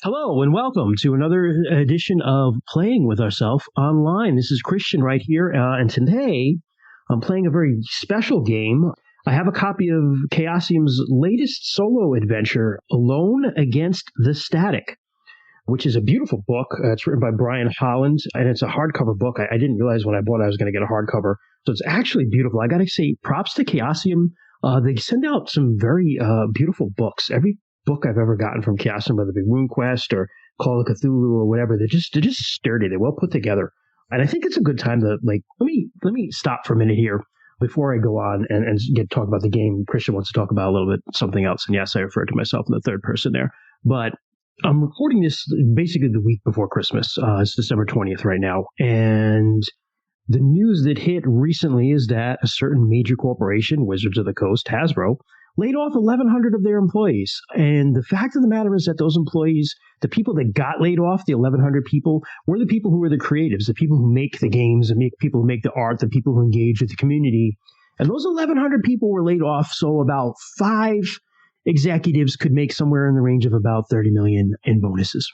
Hello and welcome to another edition of Playing with Ourselves Online. This is Christian right here, and today I'm playing a very special game. I have a copy of Chaosium's latest solo adventure, Alone Against the Static, which is a beautiful book. It's written by Brian Holland, and it's a hardcover book. I didn't realize when I bought it I was going to get a hardcover, so it's actually beautiful. I got to say, props to Chaosium. They send out some very beautiful books. Every book I've ever gotten from Chaosium, whether it be RuneQuest or Call of Cthulhu or whatever, they're just sturdy. They're well put together, and I think it's a good time to let me stop for a minute here before I go on and get to talk about the game. Christian wants to talk about a little bit something else, and yes, I refer to myself in the third person there, but I'm recording this basically the week before Christmas. It's December 20th right now, and the news that hit recently is that a certain major corporation, Wizards of the Coast, Hasbro, laid off 1,100 of their employees. And the fact of the matter is that those employees, the people that got laid off, the 1,100 people, were the people who were the creatives, the people who make the games, the people who make the art, the people who engage with the community. And those 1,100 people were laid off, so about 5 executives could make somewhere in the range of about 30 million in bonuses.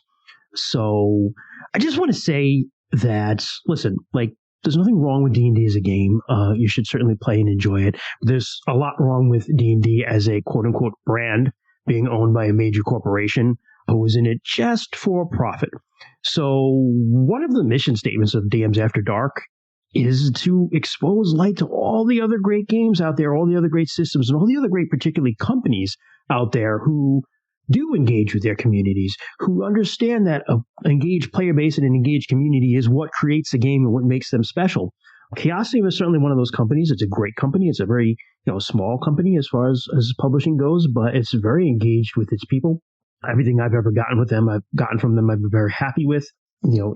So I just want to say that, listen, there's nothing wrong with D&D as a game. You should certainly play and enjoy it. There's a lot wrong with D&D as a quote-unquote brand being owned by a major corporation who is in it just for profit. So one of the mission statements of DMs After Dark is to expose light to all the other great games out there, all the other great systems, and all the other great, particularly companies out there who do engage with their communities, who understand that an engaged player base and an engaged community is what creates a game and what makes them special. Chaosium is certainly one of those companies. It's a great company. It's a very small company as far as publishing goes, but it's very engaged with its people. Everything I've ever gotten with them, I've gotten from them, I've been very happy with.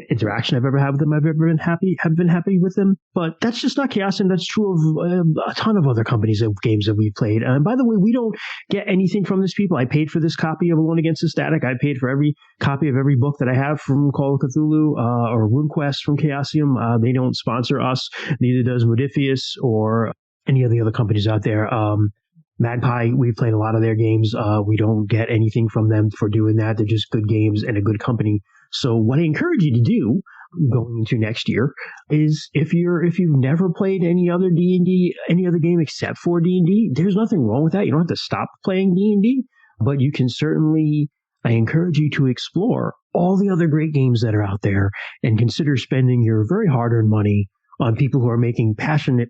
Interaction I've ever had with them, have been happy with them. But that's just not Chaosium. That's true of a ton of other companies and games that we've played. And by the way, we don't get anything from these people. I paid for this copy of Alone Against the Static. I paid for every copy of every book that I have from Call of Cthulhu or RuneQuest from Chaosium. They don't sponsor us. Neither does Modifius or any of the other companies out there. Magpie, we've played a lot of their games. We don't get anything from them for doing that. They're just good games and a good company. So what I encourage you to do going into next year is if you've never played any other D&D, any other game except for D&D, there's nothing wrong with that. You don't have to stop playing D&D, but you can certainly, I encourage you to explore all the other great games that are out there and consider spending your very hard-earned money on people who are making passionate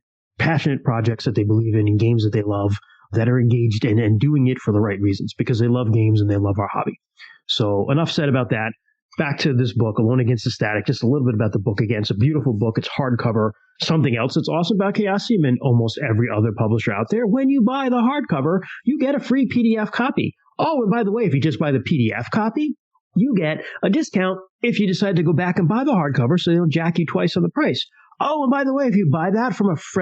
projects that they believe in and games that they love, that are engaged in and doing it for the right reasons because they love games and they love our hobby. So enough said about that. Back to this book, Alone Against the Static, just a little bit about the book again. It's a beautiful book. It's hardcover. Something else that's awesome about Chaosium and almost every other publisher out there, when you buy the hardcover, you get a free PDF copy. Oh, and by the way, if you just buy the PDF copy, you get a discount if you decide to go back and buy the hardcover, so they don't jack you twice on the price. Oh, and by the way, if you buy that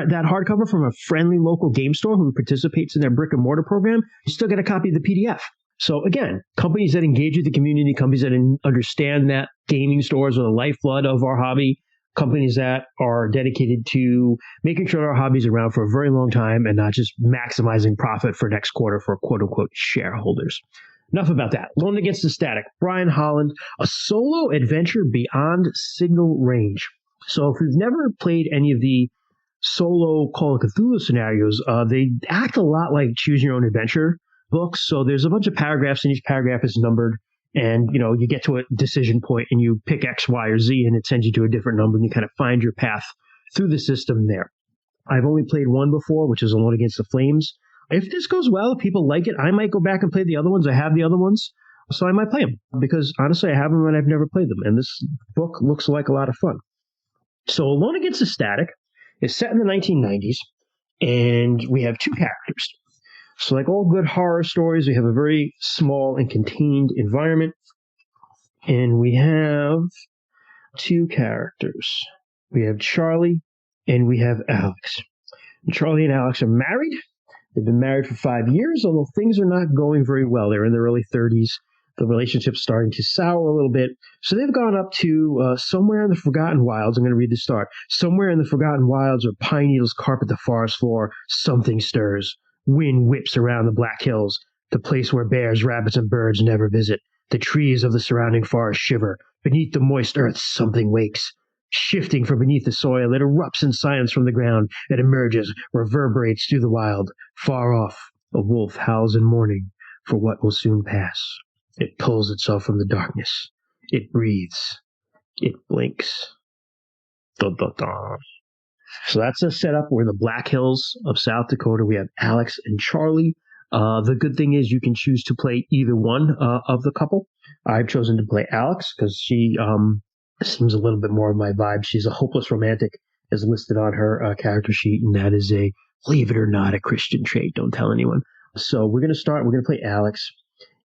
that hardcover from a friendly local game store who participates in their brick and mortar program, you still get a copy of the PDF. So again, companies that engage with the community, companies that understand that gaming stores are the lifeblood of our hobby, companies that are dedicated to making sure our hobby's around for a very long time and not just maximizing profit for next quarter for quote-unquote shareholders. Enough about that. Alone Against the Static, Brian Holland, a solo adventure beyond signal range. So if you've never played any of the solo Call of Cthulhu scenarios, they act a lot like Choose Your Own Adventure books. So there's a bunch of paragraphs and each paragraph is numbered and, you get to a decision point and you pick X, Y, or Z and it sends you to a different number and you kind of find your path through the system there. I've only played one before, which is Alone Against the Flames. If this goes well, if people like it, I might go back and play the other ones. I have the other ones, so I might play them because honestly, I have them and I've never played them. And this book looks like a lot of fun. So Alone Against the Static is set in the 1990s and we have 2 characters. So like all good horror stories, we have a very small and contained environment. And we have 2 characters. We have Charlie and we have Alex. And Charlie and Alex are married. They've been married for 5 years, although things are not going very well. They're in their early 30s. The relationship's starting to sour a little bit. So they've gone up to somewhere in the Forgotten Wilds. I'm going to read the start. Somewhere in the Forgotten Wilds where pine needles carpet the forest floor, something stirs. Wind whips around the Black Hills, the place where bears, rabbits, and birds never visit. The trees of the surrounding forest shiver. Beneath the moist earth, something wakes. Shifting from beneath the soil, it erupts in silence from the ground. It emerges, reverberates through the wild. Far off, a wolf howls in mourning for what will soon pass. It pulls itself from the darkness. It breathes. It blinks. Dun, dun, dun. So that's a setup. We're in the Black Hills of South Dakota. We have Alex and Charlie. The good thing is you can choose to play either one of the couple. I've chosen to play Alex because she seems a little bit more of my vibe. She's a hopeless romantic, as listed on her character sheet, and that is believe it or not, a Christian trait. Don't tell anyone. So we're going to start. We're going to play Alex.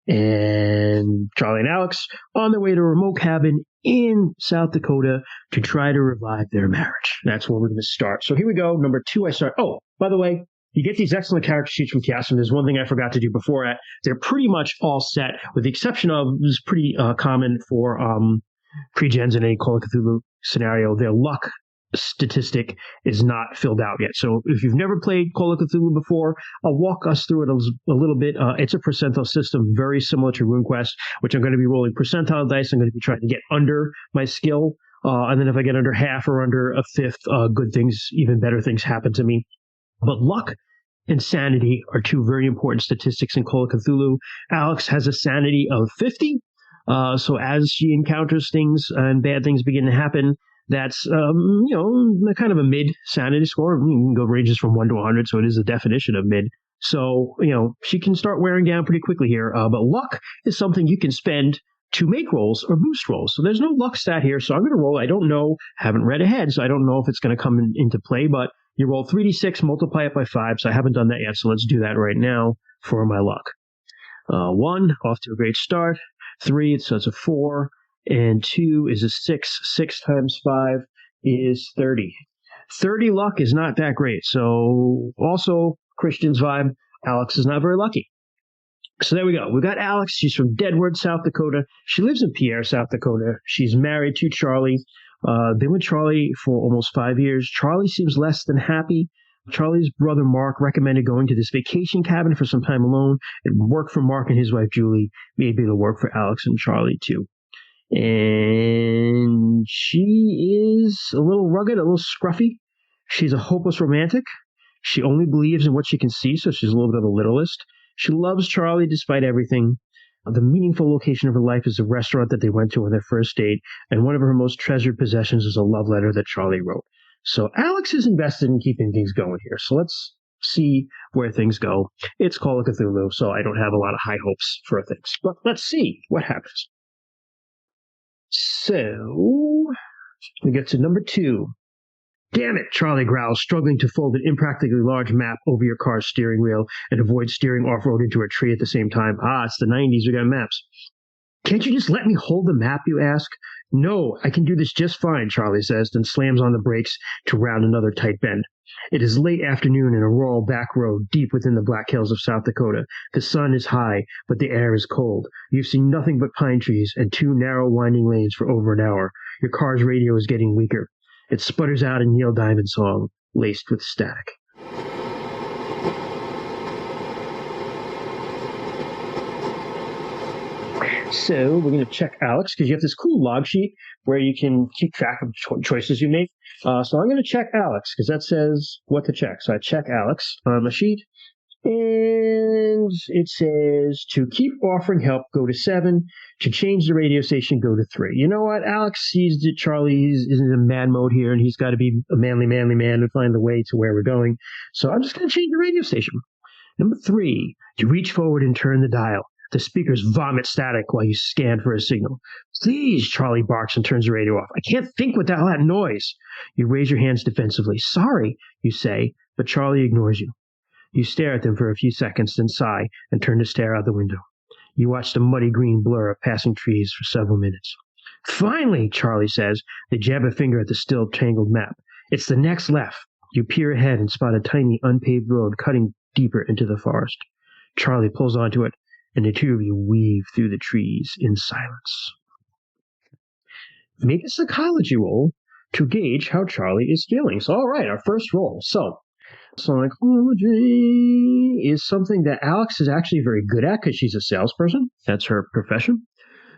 And Charlie and Alex on their way to a remote cabin in South Dakota to try to revive their marriage. That's where we're going to start. So here we go. Number 2, I start. Oh, by the way, you get these excellent character sheets from Chaosium. There's one thing I forgot to do before that. They're pretty much all set, with the exception of, this is pretty common for pre-gens in any Call of Cthulhu scenario, their luck statistic is not filled out yet. So if you've never played Call of Cthulhu before, I'll walk us through it a little bit. It's a percentile system, very similar to RuneQuest, which I'm going to be rolling percentile dice. I'm going to be trying to get under my skill. And then if I get under half or under a fifth, good things, even better things happen to me. But luck and sanity are two very important statistics in Call of Cthulhu. Alex has a sanity of 50. So as she encounters things and bad things begin to happen, that's, kind of a mid sanity score. You can go ranges from 1 to 100, so it is a definition of mid. So, she can start wearing down pretty quickly here. But luck is something you can spend to make rolls or boost rolls. So there's no luck stat here. So I'm going to roll. I don't know, haven't read ahead, so I don't know if it's going to come into play. But you roll 3d6, multiply it by 5. So I haven't done that yet. So let's do that right now for my luck. 1, off to a great start. 3, so it's a 4. And 2 is a 6. 6 times 5 is 30. 30 luck is not that great. So also, Christian's vibe, Alex is not very lucky. So there we go. We've got Alex. She's from Deadwood, South Dakota. She lives in Pierre, South Dakota. She's married to Charlie. Been with Charlie for almost 5 years. Charlie seems less than happy. Charlie's brother Mark recommended going to this vacation cabin for some time alone. It worked for Mark and his wife Julie. Maybe it'll work for Alex and Charlie too. And she is a little rugged, a little scruffy. She's a hopeless romantic. She only believes in what she can see, so she's a little bit of a literalist. She loves Charlie despite everything. The meaningful location of her life is the restaurant that they went to on their first date, and one of her most treasured possessions is a love letter that Charlie wrote. So Alex is invested in keeping things going here. So let's see where things go. It's Call of Cthulhu, so I don't have a lot of high hopes for things. But let's see what happens. So, we get to number 2. Damn it, Charlie growls, struggling to fold an impractically large map over your car's steering wheel and avoid steering off-road into a tree at the same time. It's the 90s, we got maps. Can't you just let me hold the map, you ask? No, I can do this just fine, Charlie says, then slams on the brakes to round another tight bend. It is late afternoon in a rural back road deep within the Black Hills of South Dakota. The sun is high, but the air is cold. You've seen nothing but pine trees and 2 narrow winding lanes for over an hour. Your car's radio is getting weaker. It sputters out a Neil Diamond song, laced with static. So we're going to check Alex, because you have this cool log sheet where you can keep track of choices you make. So I'm going to check Alex, because that says what to check. So I check Alex on the sheet, and it says to keep offering help, go to 7. To change the radio station, go to 3. You know what? Alex sees that Charlie is in a mad mode here, and he's got to be a manly man and find the way to where we're going. So I'm just going to change the radio station. Number 3, to reach forward and turn the dial. The speakers vomit static while you scan for a signal. Please, Charlie barks and turns the radio off. I can't think without that noise. You raise your hands defensively. Sorry, you say, but Charlie ignores you. You stare at them for a few seconds, then sigh and turn to stare out the window. You watch the muddy green blur of passing trees for several minutes. Finally, Charlie says. They jab a finger at the still tangled map. It's the next left. You peer ahead and spot a tiny unpaved road cutting deeper into the forest. Charlie pulls onto it, and the two of you weave through the trees in silence. Make a psychology roll to gauge how Charlie is feeling. So, all right, our first roll. So psychology is something that Alex is actually very good at because she's a salesperson. That's her profession.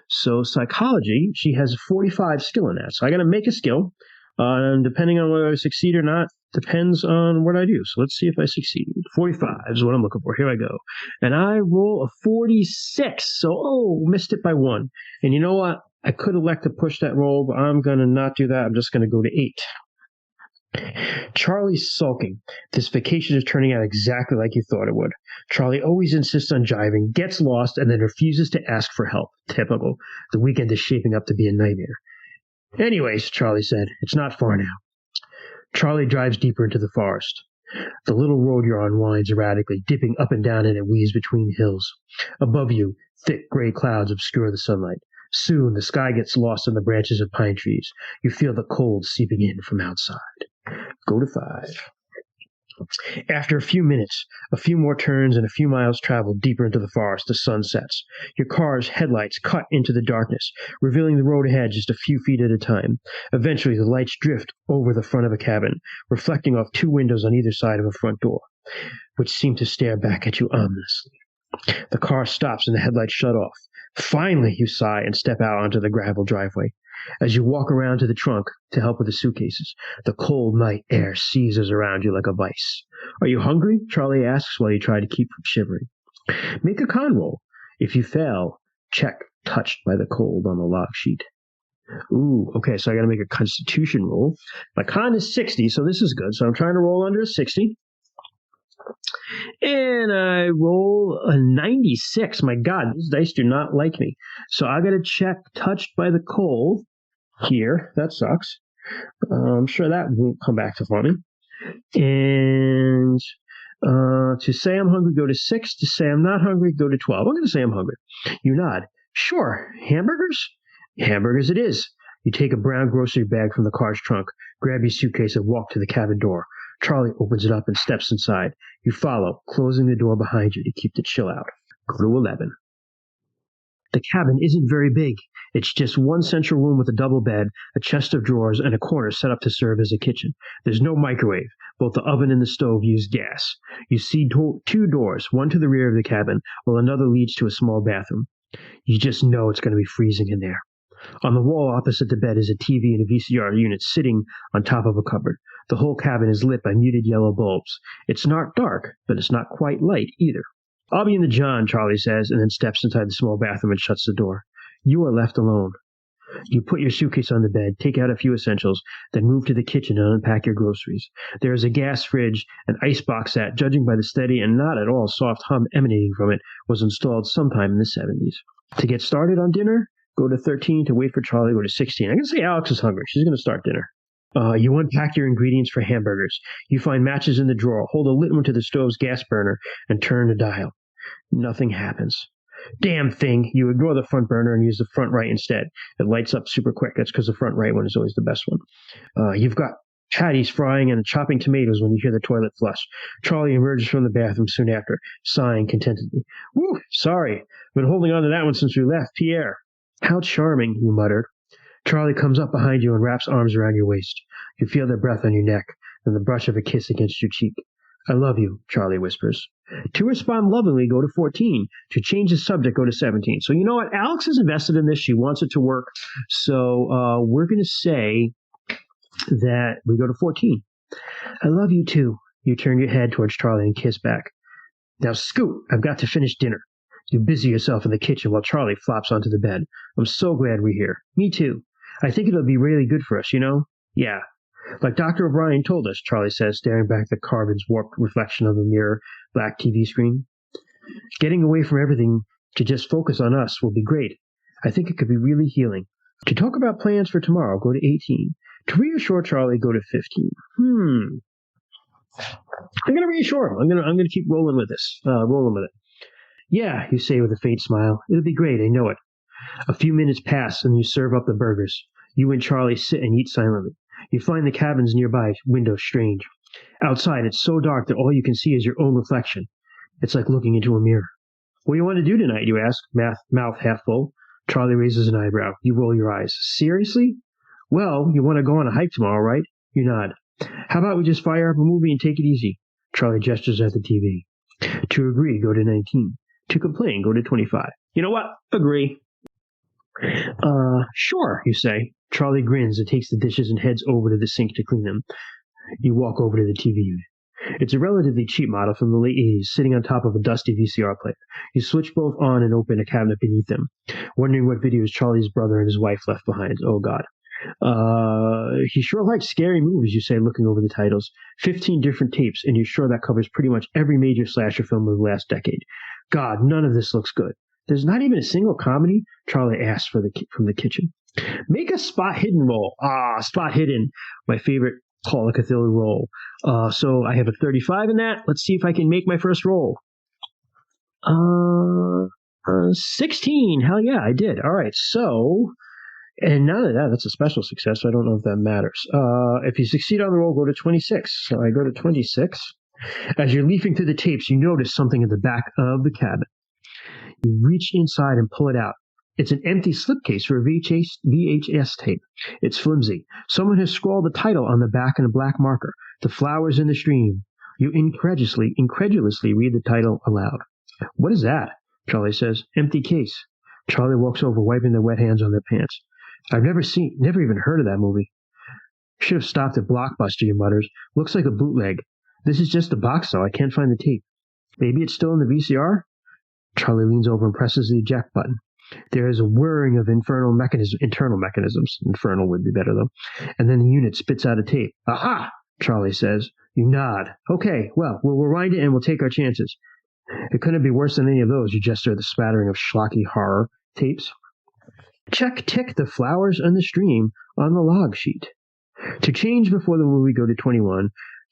So psychology, she has 45 skill in that. So I got to make a skill. And depending on whether I succeed or not, depends on what I do. So let's see if I succeed. 45 is what I'm looking for. Here I go. And I roll a 46. So, missed it by 1. And you know what? I could elect to push that roll, but I'm going to not do that. I'm just going to go to 8. Charlie's sulking. This vacation is turning out exactly like you thought it would. Charlie always insists on jiving, gets lost, and then refuses to ask for help. Typical. The weekend is shaping up to be a nightmare. Anyways, Charlie said, it's not far now. Charlie drives deeper into the forest. The little road you're on winds erratically, dipping up and down, and it weaves between hills. Above you, thick gray clouds obscure the sunlight. Soon, the sky gets lost in the branches of pine trees. You feel the cold seeping in from outside. Go to 5. After a few minutes, a few more turns, and a few miles traveled deeper into the forest, the sun sets. Your car's headlights cut into the darkness, revealing the road ahead just a few feet at a time. Eventually, the lights drift over the front of a cabin, reflecting off 2 windows on either side of a front door, which seem to stare back at you ominously. The car stops and the headlights shut off. Finally, you sigh and step out onto the gravel driveway. As you walk around to the trunk to help with the suitcases, the cold night air seizes around you like a vice. Are you hungry? Charlie asks while you try to keep from shivering. Make a con roll. If you fail, check touched by the cold on the log sheet. Ooh, okay, so I got to make a constitution roll. My con is 60, so this is good. So I'm trying to roll under a 60. And I roll a 96. My God, these dice do not like me. So I got to check touched by the cold here. That sucks. I'm sure that won't come back to haunt me. And to say I'm hungry, go to 6. To say I'm not hungry, go to 12. I'm going to say I'm hungry. You nod. Sure. Hamburgers? Hamburgers it is. You take a brown grocery bag from the car's trunk, grab your suitcase, and walk to the cabin door. Charlie opens it up and steps inside. You follow, closing the door behind you to keep the chill out. Go to 11. The cabin isn't very big. It's just one central room with a double bed, a chest of drawers, and a corner set up to serve as a kitchen. There's no microwave. Both the oven and the stove use gas. You see 2 doors, one to the rear of the cabin, while another leads to a small bathroom. You just know it's going to be freezing in there. On the wall opposite the bed is a TV and a VCR unit sitting on top of a cupboard. The whole cabin is lit by muted yellow bulbs. It's not dark, but it's not quite light either. I'll be in the John, Charlie says, and then steps inside the small bathroom and shuts the door. You are left alone. You put your suitcase on the bed, take out a few essentials, then move to the kitchen and unpack your groceries. There is a gas fridge, an icebox that, judging by the steady and not at all soft hum emanating from it, was installed sometime in the 70s. To get started on dinner, go to 13. To wait for Charlie, go to 16. I'm going to say Alex is hungry. She's going to start dinner. You unpack your ingredients for hamburgers. You find matches in the drawer, hold a lit one to the stove's gas burner, and turn the dial. Nothing happens. Damn thing. You ignore the front burner and use the front right instead. It lights up super quick. That's because the front right one is always the best one. You've got patties frying and chopping tomatoes when you hear the toilet flush. Charlie emerges from the bathroom soon after, sighing contentedly. Whew, sorry. Been holding on to that one since we left. Pierre. How charming, you muttered. Charlie comes up behind you and wraps arms around your waist. You feel their breath on your neck, then the brush of a kiss against your cheek. I love you, Charlie whispers. To respond lovingly, go to 14. To change the subject, go to 17. So you know what? Alex is invested in this. She wants it to work. So we're going to say that we go to 14. I love you too. You turn your head towards Charlie and kiss back. Now scoot. I've got to finish dinner. You busy yourself in the kitchen while Charlie flops onto the bed. I'm so glad we're here. Me too. I think it'll be really good for us, you know? Yeah. Like Dr. O'Brien told us, Charlie says, staring back at the carven's warped reflection of the mirror black TV screen. Getting away from everything to just focus on us will be great. I think it could be really healing. To talk about plans for tomorrow, go to 18. To reassure Charlie, go to 15. I'm going to reassure him. I'm going to keep rolling with this. Rolling with it. Yeah, you say with a faint smile. It'll be great, I know it. A few minutes pass, and you serve up the burgers. You and Charlie sit and eat silently. You find the cabin's nearby windows strange. Outside, it's so dark that all you can see is your own reflection. It's like looking into a mirror. What do you want to do tonight, you ask, mouth half full. Charlie raises an eyebrow. You roll your eyes. Seriously? Well, you want to go on a hike tomorrow, right? You nod. How about we just fire up a movie and take it easy? Charlie gestures at the TV. To agree, go to 19. To complain, go to 25. You know what? Agree. Sure, you say. Charlie grins and takes the dishes and heads over to the sink to clean them. You walk over to the TV unit. It's a relatively cheap model from the late 80s, sitting on top of a dusty VCR player. You switch both on and open a cabinet beneath them, wondering what videos Charlie's brother and his wife left behind. Oh, God. He sure likes scary movies, you say, looking over the titles. 15 different tapes, and you're sure that covers pretty much every major slasher film of the last decade. God, none of this looks good. There's not even a single comedy? Charlie asks from the kitchen. Make a spot hidden roll. Spot hidden. My favorite Call of Cthulhu roll. So I have a 35 in that. Let's see if I can make my first roll. 16. Hell yeah, I did. All right, so... And none of that, that's a special success, so I don't know if that matters. If you succeed on the roll, go to 26. So I go to 26. As you're leafing through the tapes, you notice something in the back of the cabin. You reach inside and pull it out. It's an empty slipcase for a VHS tape. It's flimsy. Someone has scrawled the title on the back in a black marker, The Flowers in the Stream. You incredulously read the title aloud. What is that? Charlie says. Empty case. Charlie walks over, wiping their wet hands on their pants. I've never even heard of that movie. Should have stopped at Blockbuster, he mutters. Looks like a bootleg. This is just the box, though. I can't find the tape. Maybe it's still in the VCR? Charlie leans over and presses the eject button. There is a whirring of internal mechanisms. Infernal would be better, though. And then the unit spits out a tape. Aha! Charlie says. You nod. Okay, well, we'll rewind it and we'll take our chances. It couldn't be worse than any of those. You just heard the spattering of schlocky horror tapes. Tick The Flowers on the Stream on the log sheet. To change before the movie, go to 21.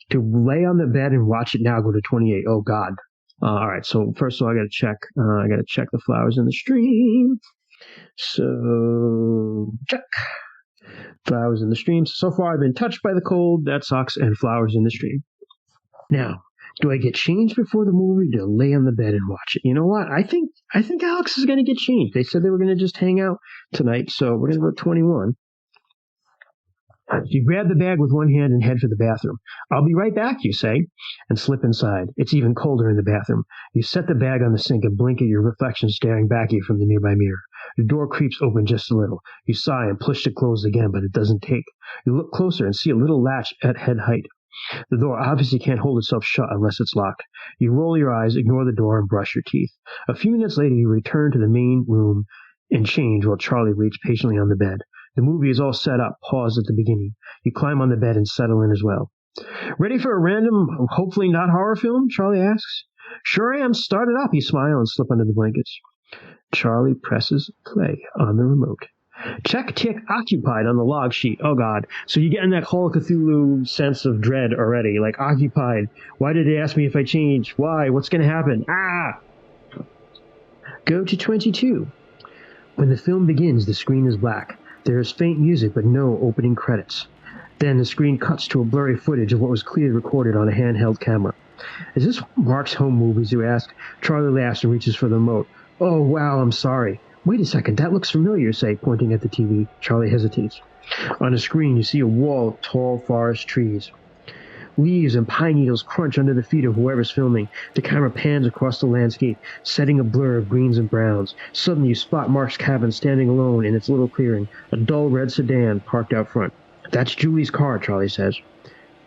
To lay on the bed and watch it now, go to 28. Oh, God. All right, so first of all, I got to check The Flowers in the Stream. So, check. Flowers in the Stream. So far, I've been touched by the cold. That sucks. And Flowers in the Stream. Now, do I get changed before the movie? To lay on the bed and watch it? You know what? I think Alex is going to get changed. They said they were going to just hang out tonight, so we're going to go 21. You grab the bag with one hand and head for the bathroom. I'll be right back, you say, and slip inside. It's even colder in the bathroom. You set the bag on the sink and blink at your reflection staring back at you from the nearby mirror. The door creeps open just a little. You sigh and push it closed again, but it doesn't take. You look closer and see a little latch at head height. The door obviously can't hold itself shut unless it's locked. You roll your eyes, ignore the door, and brush your teeth. A few minutes later, you return to the main room and change while Charlie waits patiently on the bed. The movie is all set up, paused at the beginning. You climb on the bed and settle in as well. Ready for a random, hopefully not horror film? Charlie asks. Sure am. Start it up, you smile and slip under the blankets. Charlie presses play on the remote. Check tick occupied on the log sheet. Oh, God. So you're getting that Call of Cthulhu sense of dread already. Like, occupied. Why did they ask me if I change? Why? What's going to happen? Go to 22. When the film begins, the screen is black. There is faint music, but no opening credits. Then the screen cuts to a blurry footage of what was clearly recorded on a handheld camera. Is this Mark's home movies, you ask? Charlie laughs and reaches for the remote. Oh, wow, I'm sorry. Wait a second, that looks familiar, say, pointing at the TV. Charlie hesitates. On the screen, you see a wall of tall forest trees. Leaves and pine needles crunch under the feet of whoever's filming. The camera pans across the landscape, setting a blur of greens and browns. Suddenly you spot Mark's cabin standing alone in its little clearing, a dull red sedan parked out front. That's Julie's car, Charlie says.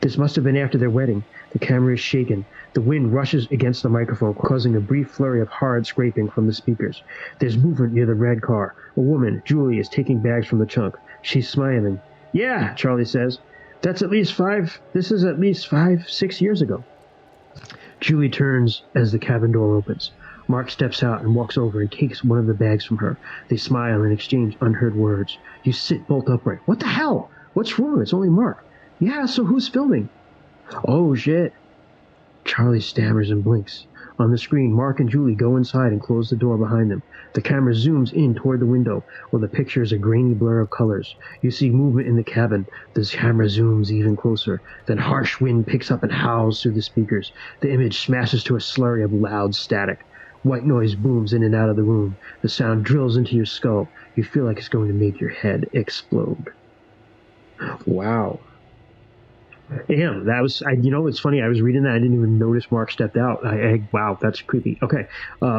This must have been after their wedding. The camera is shaken. The wind rushes against the microphone, causing a brief flurry of hard scraping from the speakers. There's movement near the red car. A woman, Julie, is taking bags from the trunk. She's smiling. Yeah, Charlie says. This is at least 5-6 years ago. Julie turns as the cabin door opens. Mark steps out and walks over and takes one of the bags from her. They smile and exchange unheard words. You sit bolt upright. What the hell? What's wrong? It's only Mark. Yeah, so who's filming? Oh, shit. Charlie stammers and blinks. On the screen, Mark and Julie go inside and close the door behind them. The camera zooms in toward the window, where the picture is a grainy blur of colors. You see movement in the cabin. The camera zooms even closer. Then harsh wind picks up and howls through the speakers. The image smashes to a slurry of loud static. White noise booms in and out of the room. The sound drills into your skull. You feel like it's going to make your head explode. Wow. Damn, that was, it's funny. I was reading that. I didn't even notice Mark stepped out. Wow, that's creepy. Okay.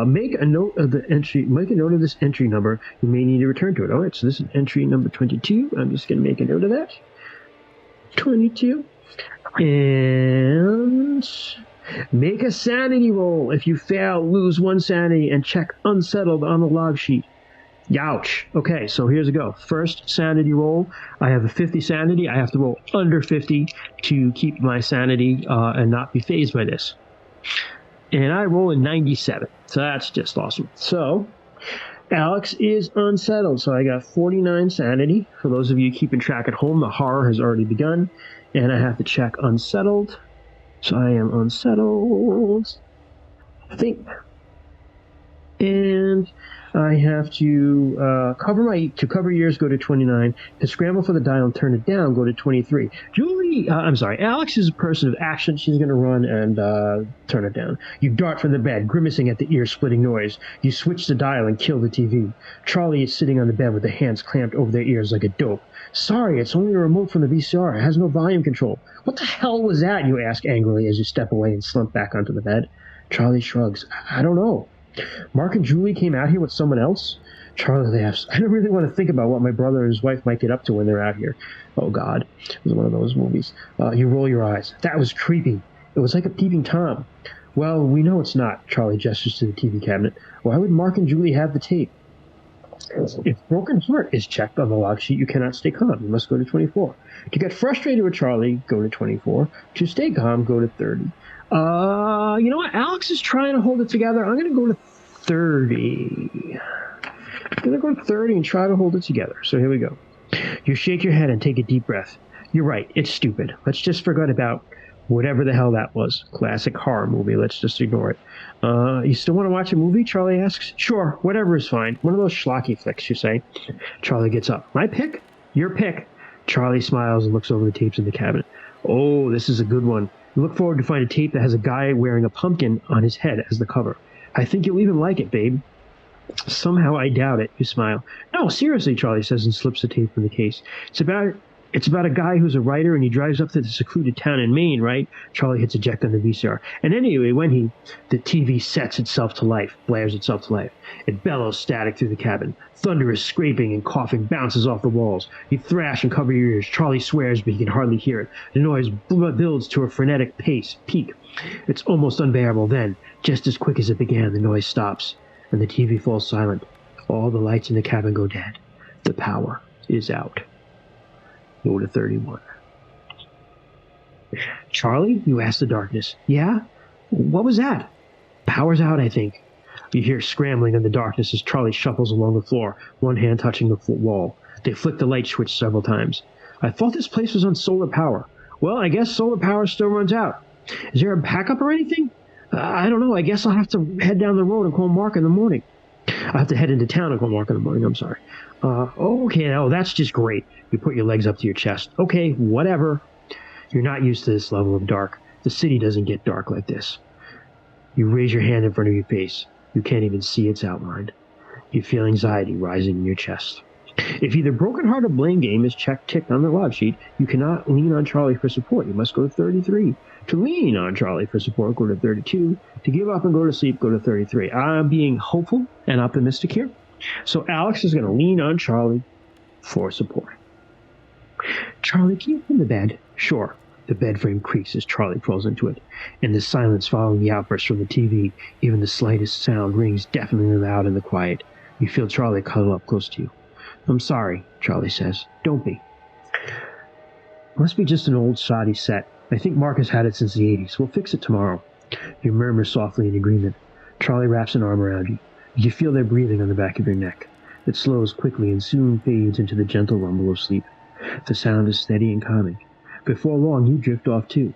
Make a note of the entry. Make a note of this entry number. You may need to return to it. All right. So this is entry number 22. I'm just going to make a note of that. 22. And make a sanity roll. If you fail, lose 1 sanity and check unsettled on the log sheet. Youch. Okay, so here's a go. First sanity roll. I have a 50 sanity. I have to roll under 50 to keep my sanity and not be phased by this. And I roll a 97. So that's just awesome. So Alex is unsettled. So I got 49 sanity. For those of you keeping track at home, the horror has already begun. And I have to check unsettled. So I am unsettled. I think. And I have to cover years, go to 29. To scramble for the dial and turn it down, go to 23. Alex is a person of action. She's going to run and turn it down. You dart from the bed, grimacing at the ear-splitting noise. You switch the dial and kill the TV. Charlie is sitting on the bed with the hands clamped over their ears like a dope. Sorry, it's only a remote from the VCR. It has no volume control. What the hell was that? You ask angrily as you step away and slump back onto the bed. Charlie shrugs. I don't know. Mark and Julie came out here with someone else? Charlie laughs. I don't really want to think about what my brother and his wife might get up to when they're out here. Oh, God. It was one of those movies. You roll your eyes. That was creepy. It was like a peeping Tom. Well, we know it's not. Charlie gestures to the TV cabinet. Why would Mark and Julie have the tape? If Broken Heart is checked on the log sheet, you cannot stay calm. You must go to 24. To get frustrated with Charlie, go to 24. To stay calm, go to 30. You know what? Alex is trying to hold it together. I'm going to go to 30. I'm going to go to 30 and try to hold it together. So here we go. You shake your head and take a deep breath. You're right. It's stupid. Let's just forget about whatever the hell that was. Classic horror movie. Let's just ignore it. You still want to watch a movie? Charlie asks. Sure. Whatever is fine. One of those schlocky flicks, you say. Charlie gets up. My pick? Your pick. Charlie smiles and looks over the tapes in the cabinet. Oh, this is a good one. You look forward to find a tape that has a guy wearing a pumpkin on his head as the cover. I think you'll even like it, babe. Somehow I doubt it, you smile. No, seriously, Charlie says and slips the tape from the case. It's about a guy who's a writer and he drives up to the secluded town in Maine, right? Charlie hits eject on the VCR. And anyway, the TV sets itself to life, blares itself to life. It bellows static through the cabin. Thunderous scraping and coughing bounces off the walls. You thrash and cover your ears. Charlie swears, but he can hardly hear it. The noise builds to a frenetic peak. It's almost unbearable then. Just as quick as it began, the noise stops, and the TV falls silent. All the lights in the cabin go dead. The power is out. Go to 31. Charlie, you ask the darkness. Yeah? What was that? Power's out, I think. You hear scrambling in the darkness as Charlie shuffles along the floor, one hand touching the wall. They flick the light switch several times. I thought this place was on solar power. Well, I guess solar power still runs out. Is there a backup or anything? I don't know. I guess I'll have to head down the road and call Mark in the morning. I have to head into town and call Mark in the morning. I'm sorry. Okay. Oh, that's just great. You put your legs up to your chest. Okay, whatever. You're not used to this level of dark. The city doesn't get dark like this. You raise your hand in front of your face. You can't even see its outline. You feel anxiety rising in your chest. If either Broken Heart or Blame Game is ticked on the log sheet, you cannot lean on Charlie for support. You must go to 33. To lean on Charlie for support, go to 32. To give up and go to sleep, go to 33. I'm being hopeful and optimistic here. So Alex is going to lean on Charlie for support. Charlie, can you from the bed? Sure. The bed frame creaks as Charlie crawls into it. In the silence following the outburst from the TV, even the slightest sound rings deafeningly loud in the quiet. You feel Charlie cuddle up close to you. I'm sorry, Charlie says. Don't be. Must be just an old shoddy set. I think Mark has had it since the 80s. We'll fix it tomorrow. You murmur softly in agreement. Charlie wraps an arm around you. You feel their breathing on the back of your neck. It slows quickly and soon fades into the gentle rumble of sleep. The sound is steady and calming. Before long, you drift off too.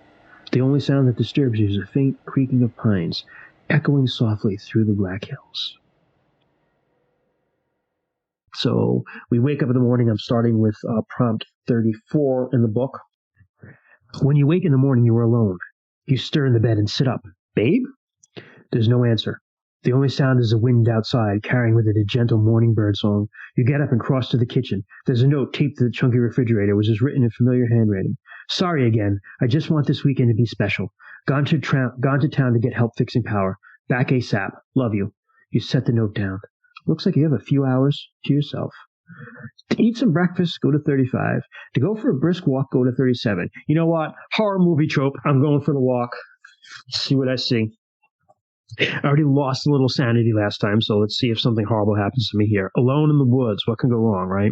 The only sound that disturbs you is a faint creaking of pines, echoing softly through the Black Hills. So we wake up in the morning. I'm starting with prompt 34 in the book. When you wake in the morning, you are alone. You stir in the bed and sit up. Babe? There's no answer. The only sound is the wind outside, carrying with it a gentle morning bird song. You get up and cross to the kitchen. There's a note taped to the chunky refrigerator, which is written in familiar handwriting. Sorry again. I just want this weekend to be special. Gone to town to get help fixing power. Back ASAP. Love you. You set the note down. Looks like you have a few hours to yourself. To eat some breakfast, go to 35. To go for a brisk walk, go to 37. You know what? Horror movie trope. I'm going for the walk. See what I see. I already lost a little sanity last time, so let's see if something horrible happens to me here. Alone in the woods. What can go wrong, right?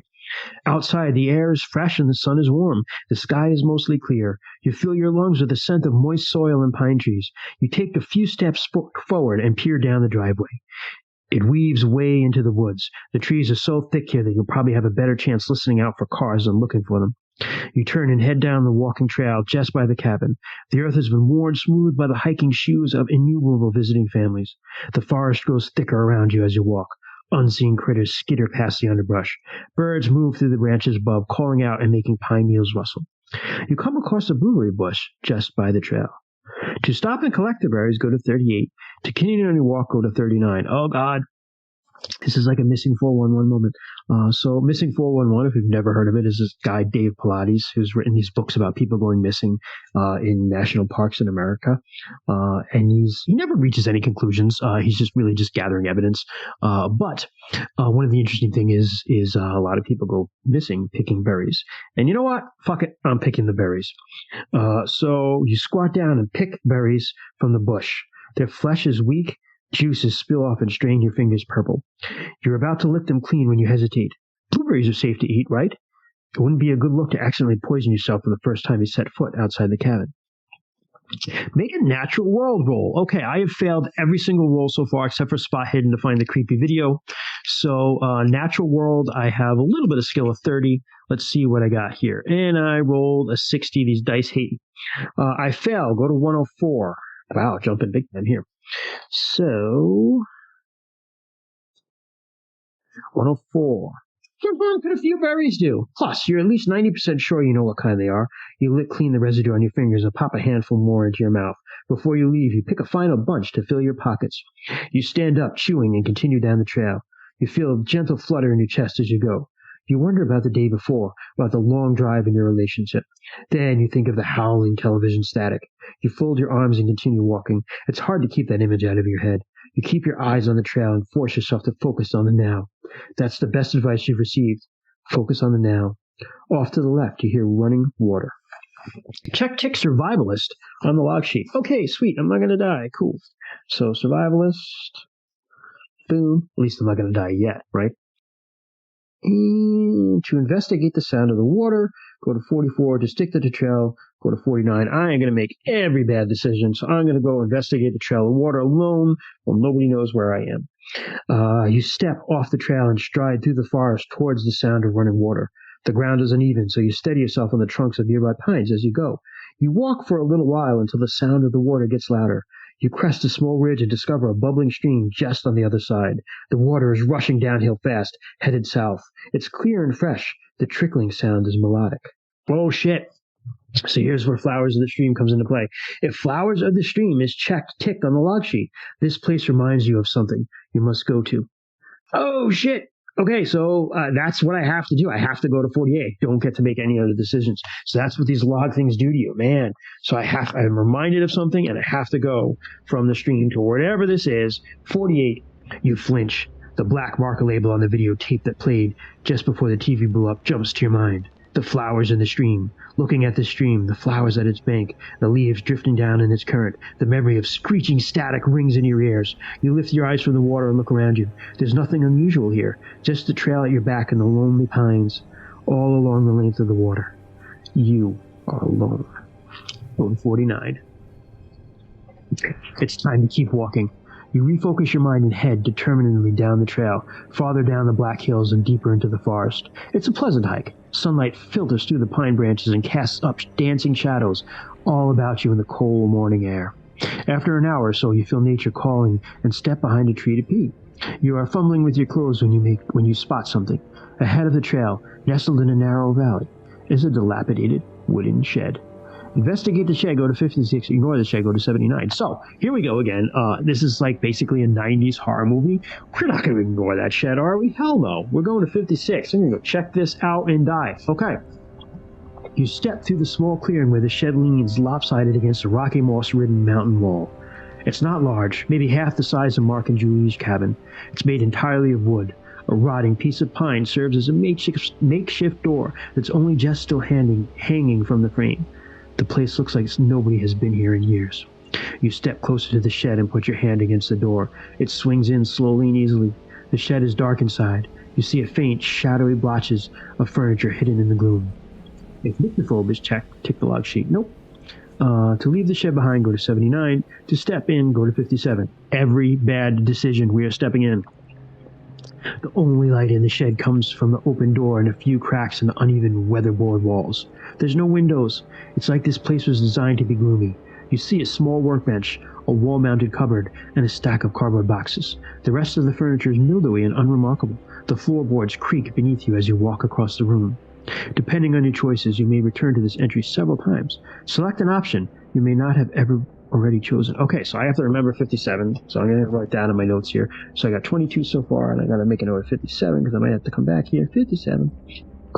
Outside, the air is fresh and the sun is warm. The sky is mostly clear. You fill your lungs with the scent of moist soil and pine trees. You take a few steps forward and peer down the driveway. It weaves way into the woods. The trees are so thick here that you'll probably have a better chance listening out for cars than looking for them. You turn and head down the walking trail just by the cabin. The earth has been worn smooth by the hiking shoes of innumerable visiting families. The forest grows thicker around you as you walk. Unseen critters skitter past the underbrush. Birds move through the branches above, calling out and making pine needles rustle. You come across a blueberry bush just by the trail. To stop and collect the berries, go to 38. To continue on your walk, go to 39. Oh, God. This is like a Missing 411 moment. So Missing 411, if you've never heard of it, is this guy, Dave Pilates, who's written these books about people going missing in national parks in America. And he never reaches any conclusions. He's just really just gathering evidence. But one of the interesting things is a lot of people go missing picking berries. And you know what? Fuck it. I'm picking the berries. So you squat down and pick berries from the bush. Their flesh is weak. Juices spill off and stain your fingers purple. You're about to lick them clean when you hesitate. Blueberries are safe to eat, right? It wouldn't be a good look to accidentally poison yourself for the first time you set foot outside the cabin. Make a natural world roll. Okay, I have failed every single roll so far except for spot hidden to find the creepy video. So natural world, I have a little bit of skill of 30. Let's see what I got here. And I rolled a 60. These dice hate me. I fail. Go to 104. Wow, jumping big time here. So, 104. What could a few berries do? Plus, you're at least 90% sure you know what kind they are. You lick clean the residue on your fingers and pop a handful more into your mouth. Before you leave, you pick a final bunch to fill your pockets. You stand up, chewing, and continue down the trail. You feel a gentle flutter in your chest as you go. You wonder about the day before, about the long drive in your relationship. Then you think of the howling television static. You fold your arms and continue walking. It's hard to keep that image out of your head. You keep your eyes on the trail and force yourself to focus on the now. That's the best advice you've received. Focus on the now. Off to the left, you hear running water. Check tick survivalist on the log sheet. Okay, sweet. I'm not going to die. Cool. So survivalist. Boom. At least I'm not going to die yet, right? And to investigate the sound of the water, go to 44. To stick to the trail, go to 49. I ain't going to make every bad decision, so I'm going to go investigate the trail of water alone while nobody knows where I am. You step off the trail and stride through the forest towards the sound of running water. The ground is uneven, so you steady yourself on the trunks of nearby pines as you go. You walk for a little while until the sound of the water gets louder. You crest a small ridge and discover a bubbling stream just on the other side. The water is rushing downhill fast, headed south. It's clear and fresh. The trickling sound is melodic. Oh, shit. So here's where Flowers of the Stream comes into play. If Flowers of the Stream is ticked on the log sheet, this place reminds you of something you must go to. Oh, shit. Okay, so that's what I have to do. I have to go to 48. Don't get to make any other decisions. So that's what these log things do to you, man. So I'm reminded of something, and I have to go from the stream to whatever this is. 48, you flinch. The black marker label on the videotape that played just before the TV blew up jumps to your mind. The flowers in the stream. Looking at the stream, the flowers at its bank, the leaves drifting down in its current. The memory of screeching static rings in your ears. You lift your eyes from the water and look around you. There's nothing unusual here, just the trail at your back and the lonely pines, all along the length of the water. You are alone. 49. It's time to keep walking. You refocus your mind and head determinedly down the trail, farther down the Black Hills and deeper into the forest. It's a pleasant hike. Sunlight filters through the pine branches and casts up dancing shadows all about you in the cold morning air. After an hour or so, you feel nature calling and step behind a tree to pee. You are fumbling with your clothes when you spot something. Ahead of the trail, nestled in a narrow valley, is a dilapidated wooden shed. Investigate the shed, go to 56. Ignore the shed, go to 79. So, here we go again. This is like basically a 90s horror movie. We're not going to ignore that shed, are we? Hell no. We're going to 56. I'm going to go check this out and die. Okay. You step through the small clearing where the shed leans lopsided against a rocky moss-ridden mountain wall. It's not large, maybe half the size of Mark and Julie's cabin. It's made entirely of wood. A rotting piece of pine serves as a makeshift door that's only just still hanging from the frame. The place looks like nobody has been here in years. You step closer to the shed and put your hand against the door. It swings in slowly and easily. The shed is dark inside. You see a faint, shadowy blotches of furniture hidden in the gloom. If nyctophobe is checked, tick the log sheet. Nope. To leave the shed behind, go to 79. To step in, go to 57. Every bad decision, we are stepping in. The only light in the shed comes from the open door and a few cracks in the uneven weatherboard walls. There's no windows. It's like this place was designed to be gloomy. You see a small workbench, a wall-mounted cupboard, and a stack of cardboard boxes. The rest of the furniture is mildewy and unremarkable. The floorboards creak beneath you as you walk across the room. Depending on your choices, you may return to this entry several times. Select an option you may not have ever already chosen. Okay, so I have to remember 57, so I'm going to write down in my notes here. So I got 22 so far, and I got to make a note of 57 because I might have to come back here. 57.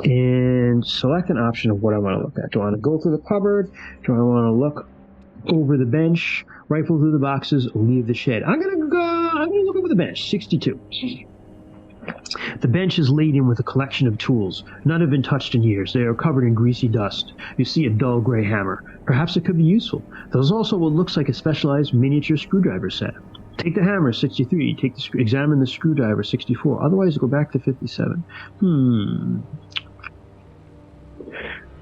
And select an option of what I want to look at. Do I want to go through the cupboard? Do I want to look over the bench, rifle through the boxes, leave the shed? I'm going to look over the bench. 62. The bench is laden with a collection of tools. None have been touched in years. They are covered in greasy dust. You see a dull gray hammer. Perhaps it could be useful. There's also what looks like a specialized miniature screwdriver set. Take the hammer, 63. Examine the screwdriver, 64. Otherwise, go back to 57. I'm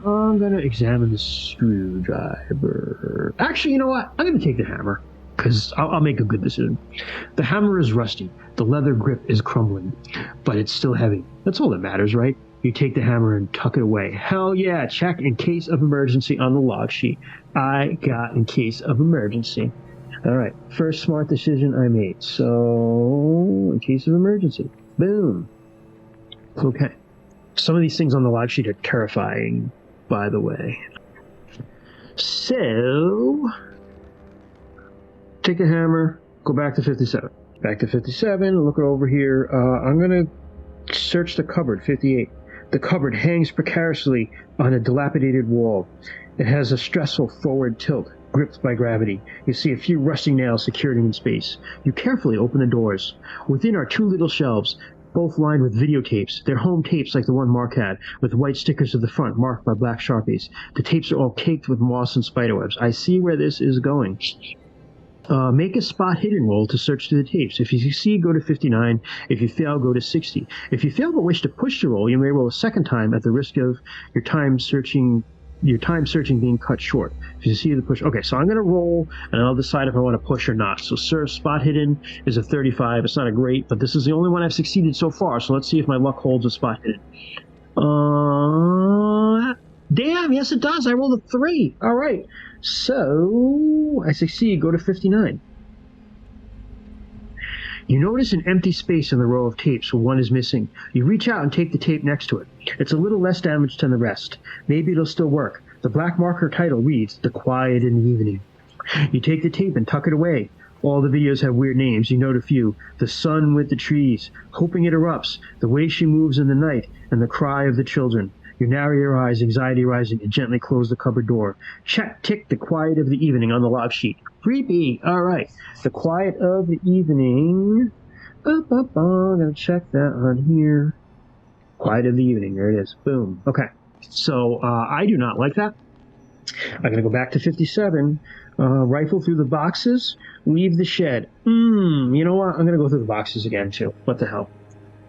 going to examine the screwdriver. Actually, you know what? I'm going to take the hammer, because I'll make a good decision. The hammer is rusty. The leather grip is crumbling, but it's still heavy. That's all that matters, right? You take the hammer and tuck it away. Hell yeah, check in case of emergency on the log sheet. I got in case of emergency. All right, first smart decision I made. So, in case of emergency. Boom. Okay. Some of these things on the log sheet are terrifying, by the way. So, take the hammer, go back to 57. Back to 57, look it over here. I'm going to search the cupboard, 58. The cupboard hangs precariously on a dilapidated wall. It has a stressful forward tilt, gripped by gravity. You see a few rusting nails secured in space. You carefully open the doors. Within are two little shelves, both lined with videotapes. They're home tapes like the one Mark had, with white stickers at the front marked by black Sharpies. The tapes are all caked with moss and spiderwebs. I see where this is going. Make a spot hidden roll to search through the tapes. If you succeed, go to 59. If you fail, go to 60. If you fail but wish to push the roll, you may roll a second time at the risk of your time searching being cut short. If you succeed, the push. Okay, so I'm going to roll, and I'll decide if I want to push or not. So, sir, spot hidden is a 35. It's not a great, but this is the only one I've succeeded so far. So let's see if my luck holds a spot hidden. Damn, yes it does. I rolled a 3. All right. So, I succeed. Go to 59. You notice an empty space in the row of tapes where one is missing. You reach out and take the tape next to it. It's a little less damaged than the rest. Maybe it'll still work. The black marker title reads, The Quiet in the Evening. You take the tape and tuck it away. All the videos have weird names. You note a few. The Sun with the Trees, Hoping It Erupts, The Way She Moves in the Night, and The Cry of the Children. You narrow your eyes, anxiety rising, and gently close the cupboard door. Tick The Quiet of the Evening on the log sheet. Creepy. All right. The Quiet of the Evening. I'm going to check that on here. Quiet of the Evening. There it is. Boom. Okay. So I do not like that. I'm going to go back to 57. Rifle through the boxes. Leave the shed. You know what? I'm going to go through the boxes again, too. What the hell?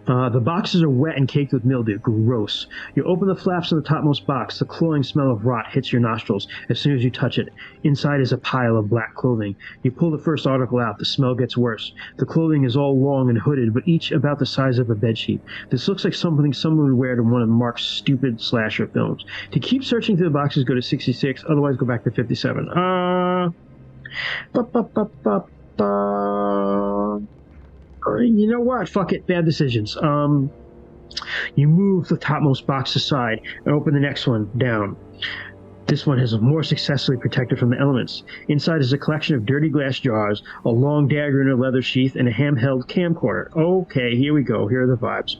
The boxes are wet and caked with mildew. Gross. You open the flaps of the topmost box. The cloying smell of rot hits your nostrils as soon as you touch it. Inside is a pile of black clothing. You pull the first article out. The smell gets worse. The clothing is all long and hooded, but each about the size of a bedsheet. This looks like something someone would wear to one of Mark's stupid slasher films. To keep searching through the boxes, go to 66. Otherwise, go back to 57. You know what? Fuck it. Bad decisions. You move the topmost box aside and open the next one down. This one is more successfully protected from the elements. Inside is a collection of dirty glass jars, a long dagger in a leather sheath, and a handheld camcorder. Okay, here we go. Here are the vibes.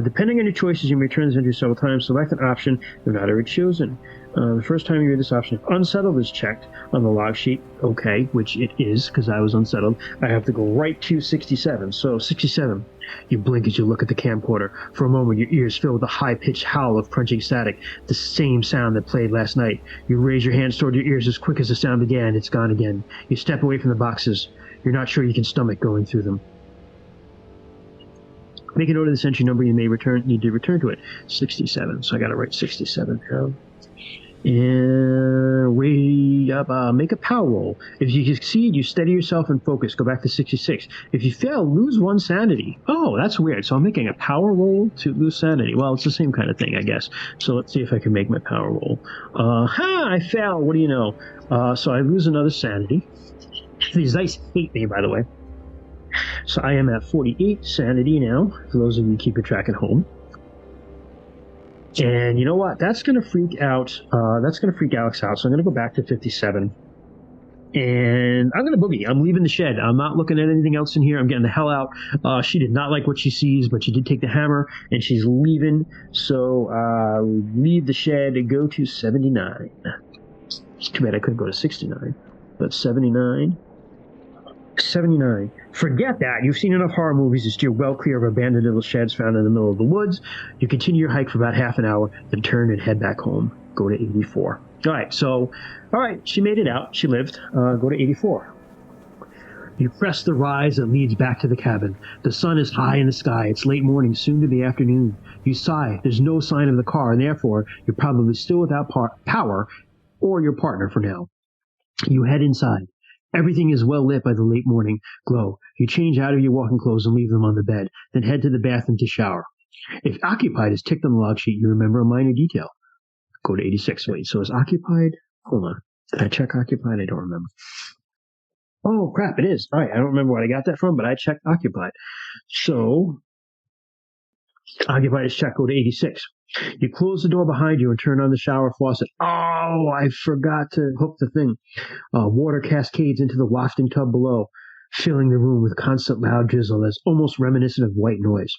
Depending on your choices, you may turn this into several times. Select an option you've not already chosen. The first time you read this option, if unsettled is checked on the log sheet, okay, which it is because I was unsettled. I have to go right to 67. So 67, you blink as you look at the camcorder. For a moment, your ears fill with a high-pitched howl of crunching static, the same sound that played last night. You raise your hands toward your ears as quick as the sound began. It's gone again. You step away from the boxes. You're not sure you can stomach going through them. Make a note of this entry number. You may need to return to it. 67. So I got to write 67 down. And make a power roll. If you succeed, you steady yourself and focus. Go back to 66. If you fail, lose 1 sanity. Oh, that's weird. So I'm making a power roll to lose sanity. Well, it's the same kind of thing, I guess. So let's see if I can make my power roll. I fail. What do you know? So I lose another sanity. These dice hate me, by the way. So I am at 48 sanity now, for those of you keeping track at home. And you know what? That's going to freak out. That's going to freak Alex out. So I'm going to go back to 57. And I'm going to boogie. I'm leaving the shed. I'm not looking at anything else in here. I'm getting the hell out. She did not like what she sees, but she did take the hammer, and she's leaving. So leave the shed and go to 79. It's too bad I couldn't go to 69. But 79. 79. Forget that. You've seen enough horror movies to steer well clear of abandoned little sheds found in the middle of the woods. You continue your hike for about half an hour, then turn and head back home. Go to 84. All right, she made it out. She lived. Go to 84. You press the rise that leads back to the cabin. The sun is high in the sky. It's late morning, soon to be afternoon. You sigh. There's no sign of the car, and therefore, you're probably still without power or your partner for now. You head inside. Everything is well lit by the late morning glow. You change out of your walking clothes and leave them on the bed, then head to the bathroom to shower. If occupied is ticked on the log sheet, you remember a minor detail. Go to 86. Wait, so is occupied? Hold on. Did I check occupied? I don't remember. Oh, crap, it is. All right, I don't remember where I got that from, but I checked occupied. So, occupied is checked. Go to 86. You close the door behind you and turn on the shower faucet. Oh, I forgot to hook the thing. Water cascades into the wafting tub below, filling the room with constant loud drizzle that's almost reminiscent of white noise.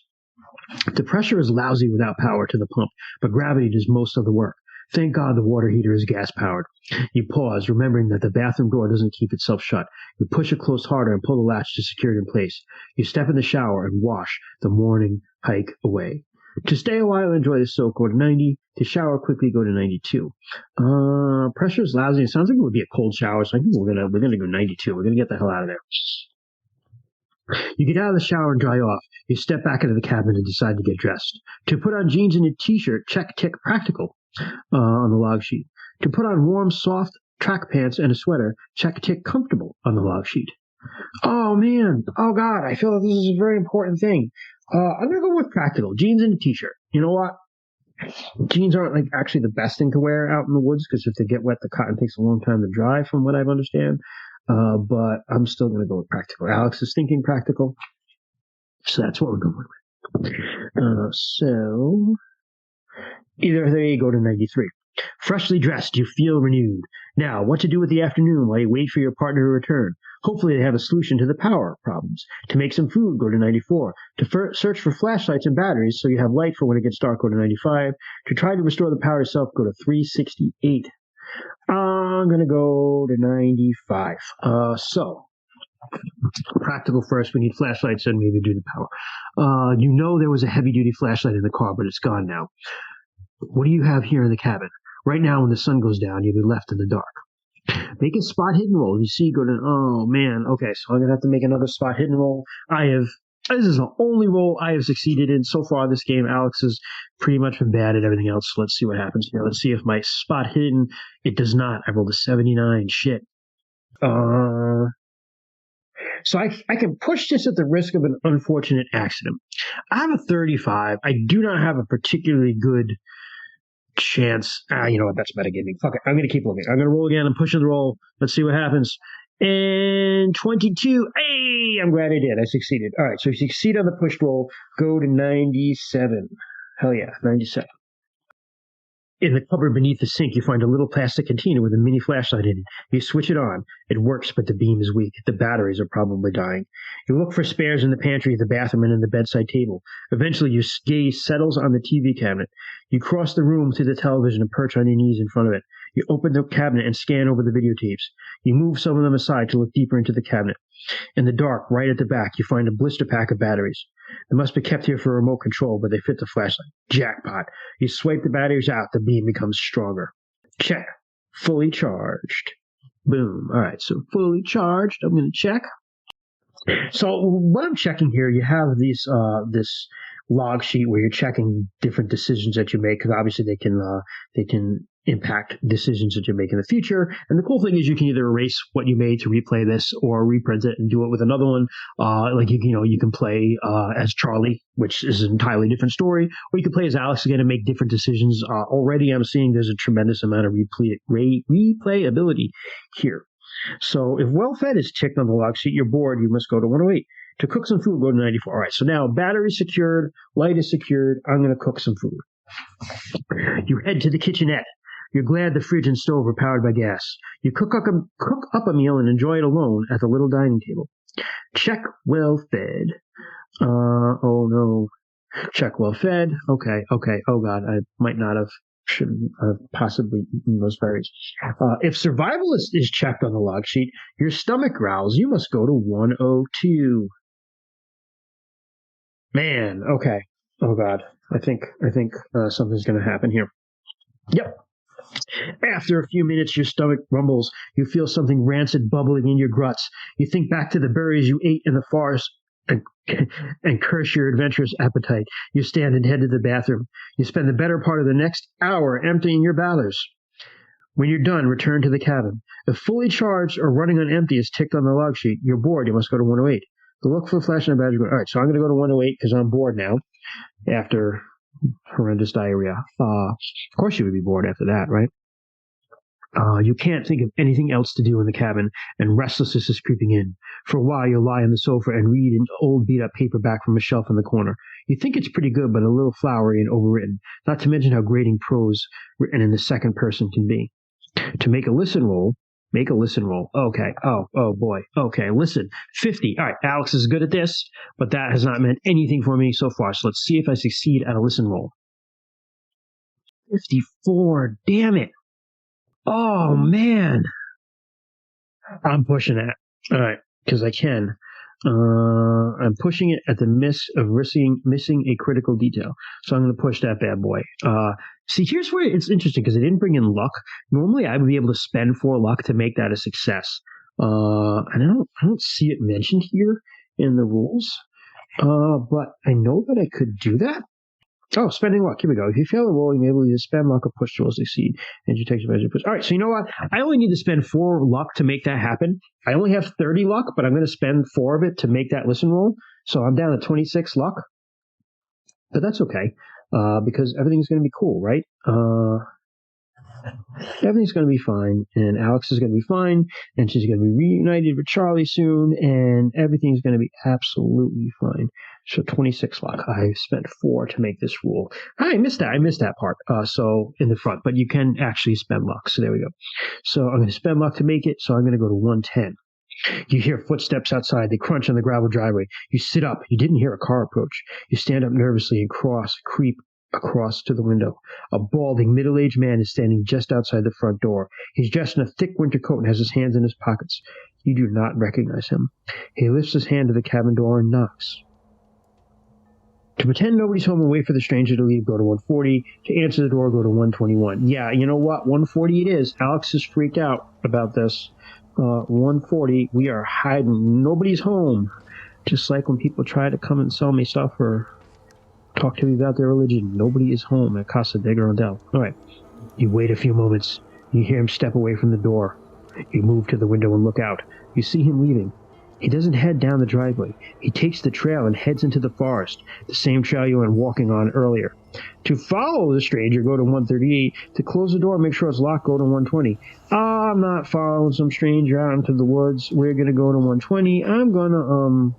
The pressure is lousy without power to the pump, but gravity does most of the work. Thank God the water heater is gas-powered. You pause, remembering that the bathroom door doesn't keep itself shut. You push it closed harder and pull the latch to secure it in place. You step in the shower and wash the morning hike away. To stay a while and enjoy the soak, go to 90. To shower quickly, go to 92. Pressure is lousy. It sounds like it would be a cold shower, so I think we're gonna go 92. We're gonna get the hell out of there. You get out of the shower and dry off. You step back into the cabin and decide to get dressed. To put on jeans and a t-shirt, check tick practical on the log sheet. To put on warm, soft track pants and a sweater, check tick comfortable on the log sheet. Oh, man. Oh, God. I feel like this is a very important thing. I'm going to go with practical. Jeans and a t-shirt. You know what? Jeans aren't like actually the best thing to wear out in the woods because if they get wet, the cotton takes a long time to dry from what I understand. But I'm still going to go with practical. Alex is thinking practical. So that's what we're going with. So either they go to 93. Freshly dressed, you feel renewed. Now, what to do with the afternoon while you wait for your partner to return? Hopefully they have a solution to the power problems. To make some food, go to 94. To search for flashlights and batteries so you have light for when it gets dark, go to 95. To try to restore the power yourself, go to 368. I'm going to go to 95. So, practical first. We need flashlights and maybe do the power. You know there was a heavy-duty flashlight in the car, but it's gone now. What do you have here in the cabin? Right now, when the sun goes down, you'll be left in the dark. Make a spot hidden roll. You see, go to, oh man, okay, so I'm going to have to make another spot hidden roll. This is the only roll I have succeeded in so far this game. Alex has pretty much been bad at everything else. So let's see what happens here. Let's see if my spot hidden, it does not. I rolled a 79, shit. So I can push this at the risk of an unfortunate accident. I have a 35. I do not have a particularly good chance. You know what? That's metagaming. Fuck it. I'm going to keep looking. I'm going to roll again. I'm pushing the roll. Let's see what happens. And 22. Hey, I'm glad I did. I succeeded. All right. So if you succeed on the push roll, go to 97. Hell yeah, 97. In the cupboard beneath the sink, you find a little plastic container with a mini flashlight in it. You switch it on. It works, but the beam is weak. The batteries are probably dying. You look for spares in the pantry, the bathroom, and in the bedside table. Eventually, your gaze settles on the TV cabinet. You cross the room to the television and perch on your knees in front of it. You open the cabinet and scan over the videotapes. You move some of them aside to look deeper into the cabinet. In the dark, right at the back, you find a blister pack of batteries. They must be kept here for remote control, but they fit the flashlight. Jackpot. You swipe the batteries out, the beam becomes stronger. Check. Fully charged. Boom. All right, so fully charged. I'm going to check. So what I'm checking here, you have this log sheet where you're checking different decisions that you make, because obviously they can impact decisions that you make in the future. And the cool thing is you can either erase what you made to replay this, or reprint it and do it with another one. Like you can play as Charlie, which is an entirely different story, or you can play as Alex again and make different decisions. Already I'm seeing there's a tremendous amount of replayability here. So if well-fed is ticked on the log sheet, you're bored, you must go to 108. To cook some food, go to 94. All right, so now battery secured, light is secured. I'm going to cook some food. You head to the kitchenette. You're glad the fridge and stove are powered by gas. You cook up a meal and enjoy it alone at the little dining table. Check well-fed. Oh no. Check well-fed. Okay. Oh God, I might not have. Shouldn't have possibly eaten those berries. If survival is checked on the log sheet, your stomach growls. You must go to 102. Man, okay. Oh God, I think something's going to happen here. Yep. After a few minutes, your stomach rumbles. You feel something rancid bubbling in your guts. You think back to the berries you ate in the forest and curse your adventurous appetite. You stand and head to the bathroom. You spend the better part of the next hour emptying your bladders. When you're done, return to the cabin. If fully charged or running on empty is ticked on the log sheet, you're bored. You must go to 108. Go look for a flash and a badge. All right, so I'm going to go to 108 because I'm bored now after horrendous diarrhea. Of course you would be bored after that, right? You can't think of anything else to do in the cabin, and restlessness is creeping in. For a while, you'll lie on the sofa and read an old beat-up paperback from a shelf in the corner. You think it's pretty good, but a little flowery and overwritten, not to mention how grating prose written in the second person can be. To make a listen roll, make a listen roll. Okay. Oh boy. Okay, listen. 50. All right, Alex is good at this, but that has not meant anything for me so far, so let's see if I succeed at a listen roll. 54. Damn it. Oh, man. I'm pushing that. All right, because I can. I'm pushing it at the risk of missing a critical detail. So I'm going to push that bad boy. See, here's where it's interesting, because I didn't bring in luck. Normally, I would be able to spend 4 luck to make that a success. And I don't see it mentioned here in the rules. But I know that I could do that. Oh, spending luck. Here we go. If you fail a roll, you may be able to spend luck or push to succeed. And you take your measure push. All right, so you know what? I only need to spend 4 luck to make that happen. I only have 30 luck, but I'm going to spend 4 of it to make that listen roll. So I'm down to 26 luck. But that's okay, because everything's going to be cool, right? Everything's going to be fine, and Alex is going to be fine, and she's going to be reunited with Charlie soon, and everything's going to be absolutely fine. So 26 luck. I spent 4 to make this rule. I missed that part. So in the front, but you can actually spend luck. So there we go. So I'm going to spend luck to make it. So I'm going to go to 110. You hear footsteps outside. They crunch on the gravel driveway. You sit up. You didn't hear a car approach. You stand up nervously and creep across to the window. A balding, middle-aged man is standing just outside the front door. He's dressed in a thick winter coat and has his hands in his pockets. You do not recognize him. He lifts his hand to the cabin door and knocks. To pretend nobody's home and wait for the stranger to leave, go to 140. To answer the door, go to 121. Yeah, you know what? 140 it is. Alex is freaked out about this. 140, we are hiding. Nobody's home. Just like when people try to come and sell me stuff or talk to me about their religion. Nobody is home at Casa de Grandel. All right. You wait a few moments. You hear him step away from the door. You move to the window and look out. You see him leaving. He doesn't head down the driveway. He takes the trail and heads into the forest, the same trail you went walking on earlier. To follow the stranger, go to 138. To close the door, make sure it's locked, go to 120. I'm not following some stranger out into the woods. We're going to go to 120. I'm going to,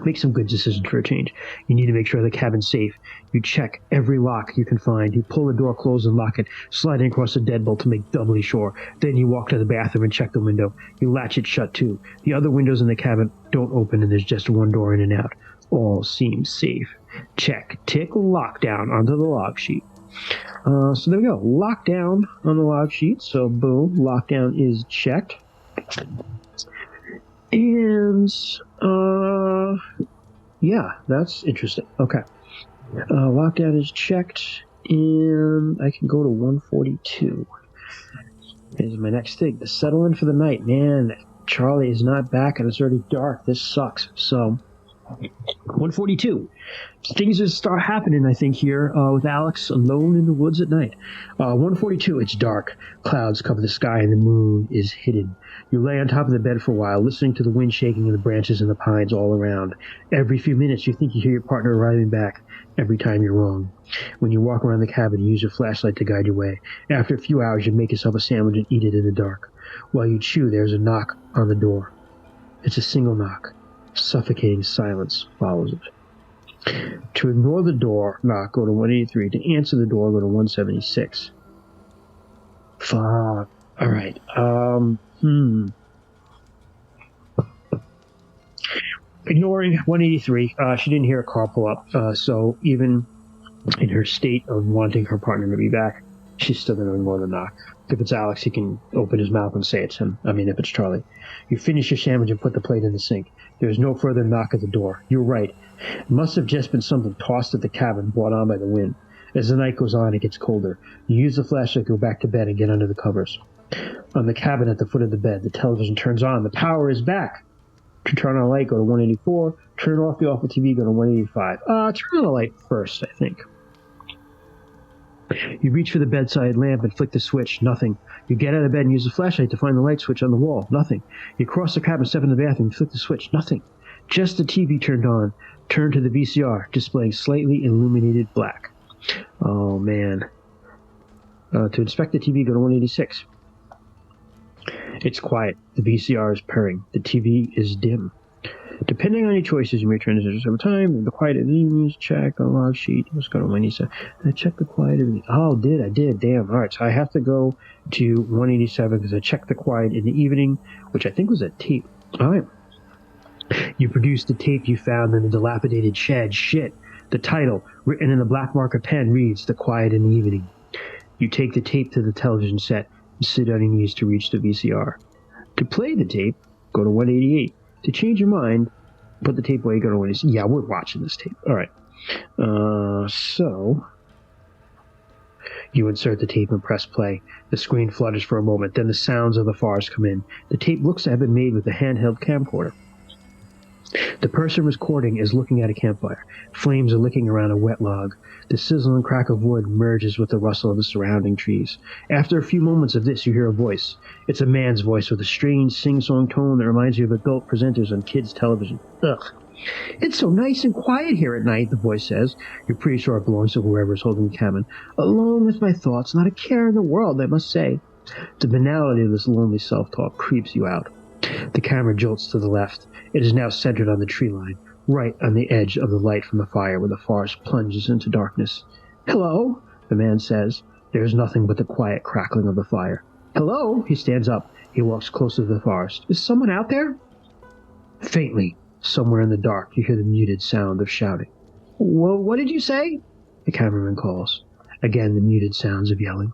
Make some good decisions for a change. You need to make sure the cabin's safe. You check every lock you can find. You pull the door closed and lock it, sliding across the deadbolt to make doubly sure. Then you walk to the bathroom and check the window. You latch it shut too. The other windows in the cabin don't open and there's just one door in and out. All seems safe. Check. Tick lockdown onto the log sheet. So there we go. Lockdown on the log sheet. So boom, lockdown is checked. And yeah, that's interesting. Okay. Lockdown is checked, and I can go to 142. Here's my next thing. To settle in for the night. Man, Charlie is not back, and it's already dark. This sucks. So, 142. Things just start happening, I think, here with Alex alone in the woods at night. 142, it's dark. Clouds cover the sky, and the moon is hidden. You lay on top of the bed for a while, listening to the wind shaking in the branches and the pines all around. Every few minutes, you think you hear your partner arriving back. Every time you're wrong. When you walk around the cabin, you use your flashlight to guide your way. After a few hours, you make yourself a sandwich and eat it in the dark. While you chew, there's a knock on the door. It's a single knock. Suffocating silence follows it. To ignore the door knock, go to 183. To answer the door, go to 176. Fuck. All right. Ignoring 183, she didn't hear a car pull up. So even in her state of wanting her partner to be back, she's still going to ignore the knock. If it's Alex, he can open his mouth and say it's him. I mean, if it's Charlie. You finish your sandwich and put the plate in the sink. There is no further knock at the door. You're right. It must have just been something tossed at the cabin, brought on by the wind. As the night goes on, it gets colder. You use the flashlight, go back to bed, and get under the covers. On the cabin at the foot of the bed, the television turns on. The power is back. To turn on a light, go to 184. Turn off the awful TV, go to 185. Turn on the light first, I think. You reach for the bedside lamp and flick the switch. Nothing. You get out of bed and use the flashlight to find the light switch on the wall. Nothing. You cross the cabin, step in the bathroom, flick the switch. Nothing. Just the TV turned on. Turn to the VCR, displaying slightly illuminated black. Oh, man. To inspect the TV, go to 186. It's quiet. The VCR is purring. The TV is dim. Depending on your choices, you may turn this over time. The quiet in the evenings, check on log sheet. Let's go to 187. I checked the quiet in the... Oh, I did. Damn. All right, so I have to go to 187 because I checked the quiet in the evening, which I think was a tape. All right. You produced the tape you found in the dilapidated shed. Shit. The title, written in a black marker pen, reads The Quiet in the Evening. You take the tape to the television set and sit on your knees to reach the VCR. To play the tape, go to 188. To change your mind, put the tape away, go to 186. Yeah, we're watching this tape. All right. So you insert the tape and press play. The screen flutters for a moment. Then the sounds of the forest come in. The tape looks to have been made with a handheld camcorder. The person recording is looking at a campfire. Flames are licking around a wet log. The sizzle and crack of wood merges with the rustle of the surrounding trees. After a few moments of this, you hear a voice. It's a man's voice with a strange sing-song tone that reminds you of adult presenters on kids' television. Ugh. It's so nice and quiet here at night, the voice says. You're pretty sure it belongs to whoever's holding the cabin. Alone with my thoughts, not a care in the world, I must say. The banality of this lonely self-talk creeps you out. The camera jolts to the left. It is now centered on the tree line, right on the edge of the light from the fire where the forest plunges into darkness. Hello, the man says. There is nothing but the quiet crackling of the fire. Hello, he stands up. He walks closer to the forest. Is someone out there? Faintly, somewhere in the dark, you hear the muted sound of shouting. Well, what did you say? The cameraman calls. Again, the muted sounds of yelling.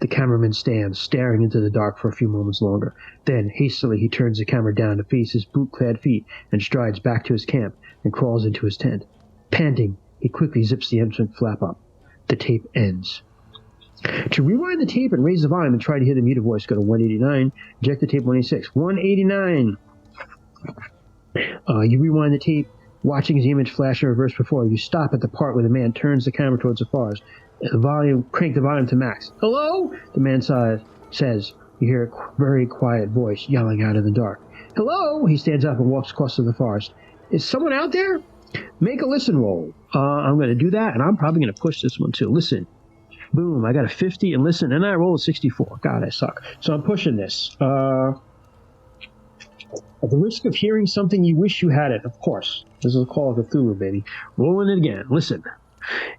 The cameraman stands, staring into the dark for a few moments longer. Then, hastily, he turns the camera down to face his boot-clad feet and strides back to his camp and crawls into his tent. Panting, he quickly zips the entrance flap up. The tape ends. To rewind the tape and raise the volume and try to hear the muted voice, go to 189. Eject the tape 186. 189! You rewind the tape, watching his image flash in reverse before you. Stop at the part where the man turns the camera towards the forest. Crank the volume to max. Hello? The man says. You hear a very quiet voice yelling out in the dark. Hello? He stands up and walks across to the forest. Is someone out there? Make a listen roll. I'm going to do that, and I'm probably going to push this one too. Listen. Boom. I got a 50, and listen, and I rolled a 64. God, I suck. So I'm pushing this. At the risk of hearing something you wish you had it, of course. This is a Call of Cthulhu, baby. Rolling it again. Listen.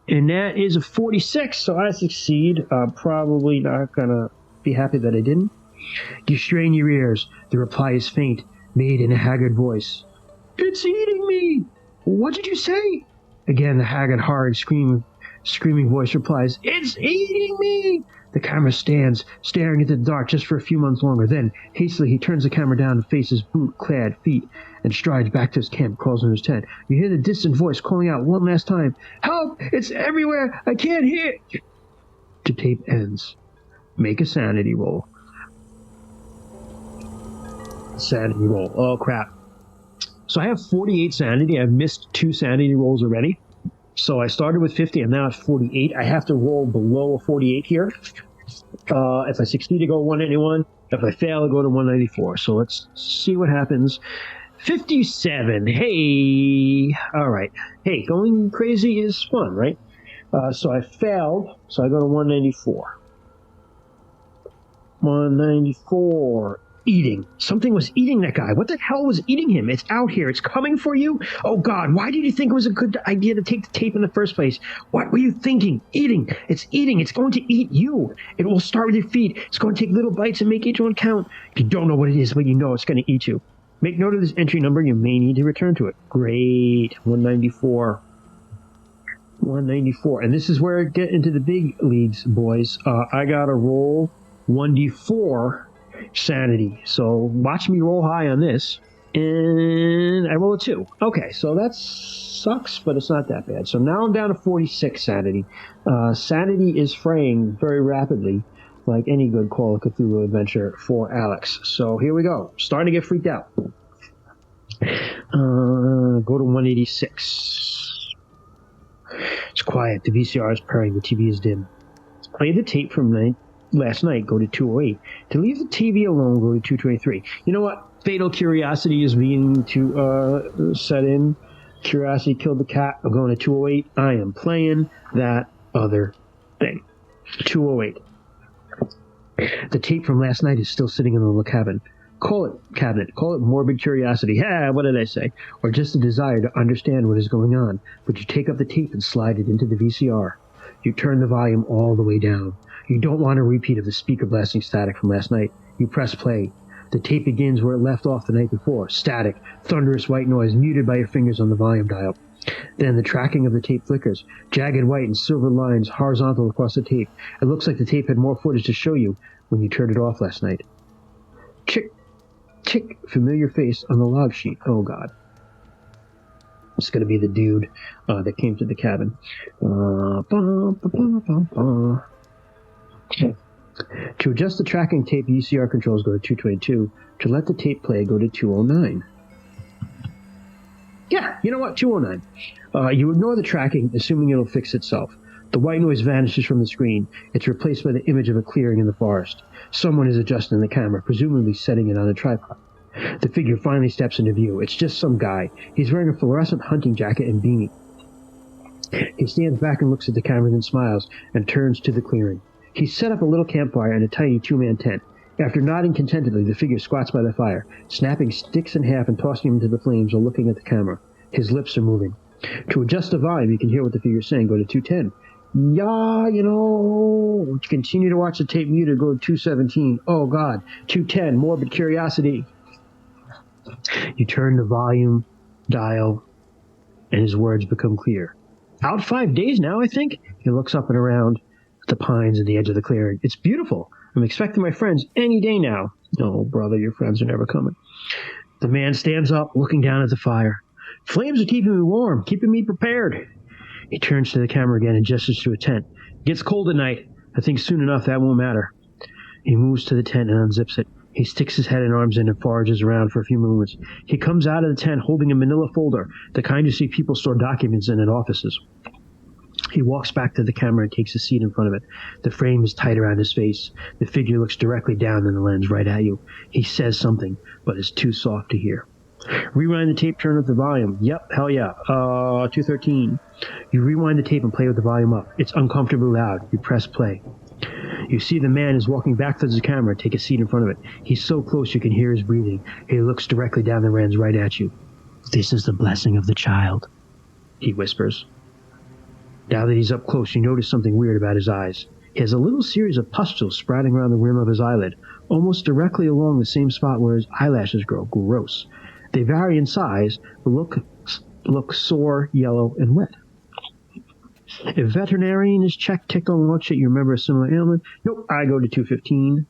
And that is a 46, so I succeed. I'm probably not going to be happy that I didn't. You strain your ears. The reply is faint, made in a haggard voice. It's eating me! What did you say? Again, the haggard, hard, screaming voice replies, It's eating me! The camera stands, staring into the dark just for a few months longer. Then, hastily, he turns the camera down to face his boot-clad feet and strides back to his camp, crawls into his tent. You hear the distant voice calling out one last time, Help! It's everywhere! I can't hear! The tape ends. Make a sanity roll. Sanity roll. Oh, crap. So I have 48 sanity. I've missed 2 sanity rolls already. So I started with 50. I'm now at 48. I have to roll below a 48 here. If I succeed, I go 191. If I fail, I go to 194. So let's see what happens. 57. Hey. All right. Hey, going crazy is fun, right? So I failed. So I go to 194. 194. Eating. Something was eating that guy. What the hell was eating him? It's out here. It's coming for you. Oh, God. Why did you think it was a good idea to take the tape in the first place? What were you thinking? Eating. It's eating. It's going to eat you. It will start with your feet. It's going to take little bites and make each one count. You don't know what it is, but you know it's going to eat you. Make note of this entry number. You may need to return to it. Great. 194. 194. And this is where I get into the big leagues, boys. I got to roll 1d4 sanity. So watch me roll high on this. And I roll a 2. Okay, so that sucks, but it's not that bad. So now I'm down to 46 sanity. Sanity is fraying very rapidly, like any good Call of Cthulhu adventure for Alex. So here we go. Starting to get freaked out. Go to 186. It's quiet. The VCR is purring. The TV is dim. Play the tape from last night, go to 208. To leave the TV alone, go to 223. You know what? Fatal curiosity is beginning to set in. Curiosity killed the cat. I'm going to 208. I am playing that other thing. 208. The tape from last night is still sitting in the little cabin. Call it cabinet. Call it morbid curiosity. Yeah, what did I say? Or just a desire to understand what is going on. But you take up the tape and slide it into the VCR. You turn the volume all the way down. You don't want a repeat of the speaker blasting static from last night. You press play. The tape begins where it left off the night before. Static, thunderous white noise muted by your fingers on the volume dial. Then the tracking of the tape flickers. Jagged white and silver lines horizontal across the tape. It looks like the tape had more footage to show you when you turned it off last night. Chick, chick, familiar face on the log sheet. Oh, God. It's going to be the dude that came to the cabin. To adjust the tracking tape, VCR controls go to 222. To let the tape play, go to 209. Yeah, you know what? 209. You ignore the tracking, assuming it'll fix itself. The white noise vanishes from the screen. It's replaced by the image of a clearing in the forest. Someone is adjusting the camera, presumably setting it on a tripod. The figure finally steps into view. It's just some guy. He's wearing a fluorescent hunting jacket and beanie. He stands back and looks at the camera, then smiles and turns to the clearing. He's set up a little campfire in a tiny 2-man tent. After nodding contentedly, the figure squats by the fire, snapping sticks in half and tossing them into the flames while looking at the camera. His lips are moving. To adjust the volume, you can hear what the figure's saying. Go to 210. Yeah, you know. Continue to watch the tape muted. Go to 217. Oh, God. 210. Morbid curiosity. You turn the volume dial, and his words become clear. Out 5 days now, I think. He looks up and around at the pines at the edge of the clearing. It's beautiful. I'm expecting my friends any day now. Oh, brother, your friends are never coming. The man stands up, looking down at the fire. Flames are keeping me warm, keeping me prepared. He turns to the camera again and gestures to a tent. It gets cold at night. I think soon enough that won't matter. He moves to the tent and unzips it. He sticks his head and arms in and forages around for a few moments. He comes out of the tent holding a manila folder, the kind you see people store documents in offices. He walks back to the camera and takes a seat in front of it. The frame is tight around his face. The figure looks directly down in the lens right at you. He says something, but it's too soft to hear. Rewind the tape, turn up the volume. Yep, hell yeah. 213. You rewind the tape and play with the volume up. It's uncomfortably loud. You press play. You see the man is walking back towards the camera. Take a seat in front of it. He's so close you can hear his breathing. He looks directly down the lens right at you. "This is the blessing of the child," he whispers. Now that he's up close, you notice something weird about his eyes. He has a little series of pustules sprouting around the rim of his eyelid, almost directly along the same spot where his eyelashes grow. Gross. They vary in size, but look sore, yellow, and wet. If veterinarian is checked, tickle, and watch it, you remember a similar ailment? Nope, I go to 215.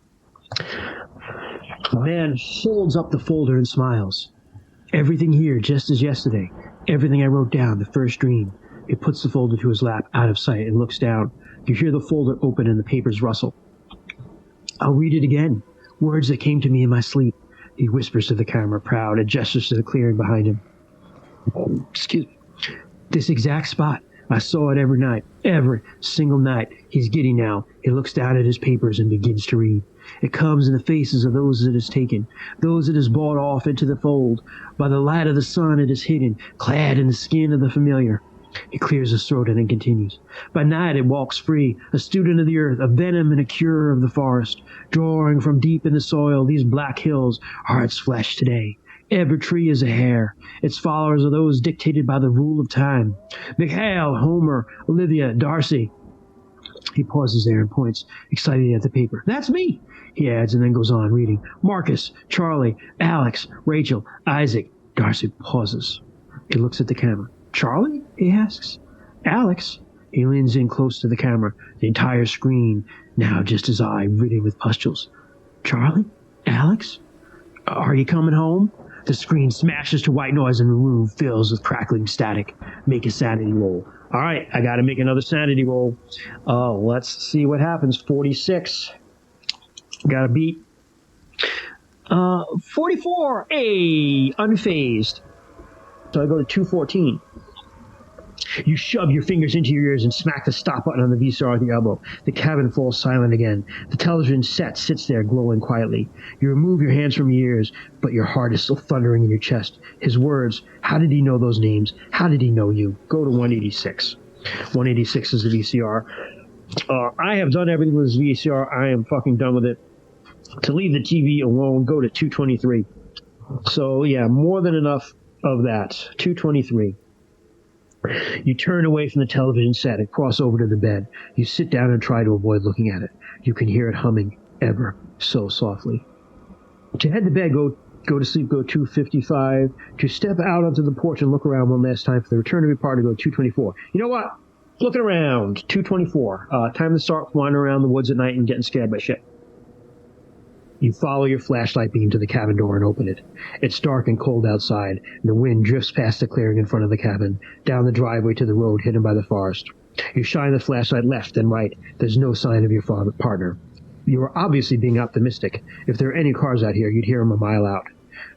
The man folds up the folder and smiles. "Everything here, just as yesterday. Everything I wrote down, the first dream." He puts the folder to his lap, out of sight, and looks down. You hear the folder open and the papers rustle. "I'll read it again. Words that came to me in my sleep." He whispers to the camera, proud, and gestures to the clearing behind him. Excuse me. "This exact spot. I saw it every night. Every single night." He's giddy now. He looks down at his papers and begins to read. It comes in the faces of those it has taken, those it has brought off into the fold. By the light of the sun it is hidden, clad in the skin of the familiar. He clears his throat and then continues. "By night it walks free, a student of the earth, a venom and a cure of the forest. Drawing from deep in the soil, these black hills are its flesh today. Every tree is a hair. Its followers are those dictated by the rule of time. Mikhail, Homer, Olivia, Darcy." He pauses there and points excitedly at the paper. "That's me," he adds, and then goes on reading. "Marcus, Charlie, Alex, Rachel, Isaac." Darcy pauses. He looks at the camera. "Charlie?" he asks. "Alex?" He leans in close to the camera, the entire screen now just his eye, ridden with pustules. "Charlie? Alex? Are you coming home?" The screen smashes to white noise and the room fills with crackling static. Make a sanity roll. All right, I got to make another sanity roll. Let's see what happens. 46. Got a beat. 44. Hey, unfazed. So I go to 214. You shove your fingers into your ears and smack the stop button on the VCR with your elbow. The cabin falls silent again. The television set sits there glowing quietly. You remove your hands from your ears, but your heart is still thundering in your chest. His words, how did he know those names? How did he know you? Go to 186. 186 is the VCR. I have done everything with this VCR. I am fucking done with it. To leave the TV alone, go to 223. So, yeah, more than enough of that. 223. You turn away from the television set and cross over to the bed. You sit down and try to avoid looking at it. You can hear it humming ever so softly. To head to bed, go to sleep, go 255. To step out onto the porch and look around one last time for the return of your party, go 224. You know what? Looking around, 224. Time to start wandering around the woods at night and getting scared by shit. You follow your flashlight beam to the cabin door and open it. It's dark and cold outside, and the wind drifts past the clearing in front of the cabin, down the driveway to the road hidden by the forest. You shine the flashlight left and right. There's no sign of your partner. You are obviously being optimistic. If there are any cars out here, you'd hear them a mile out.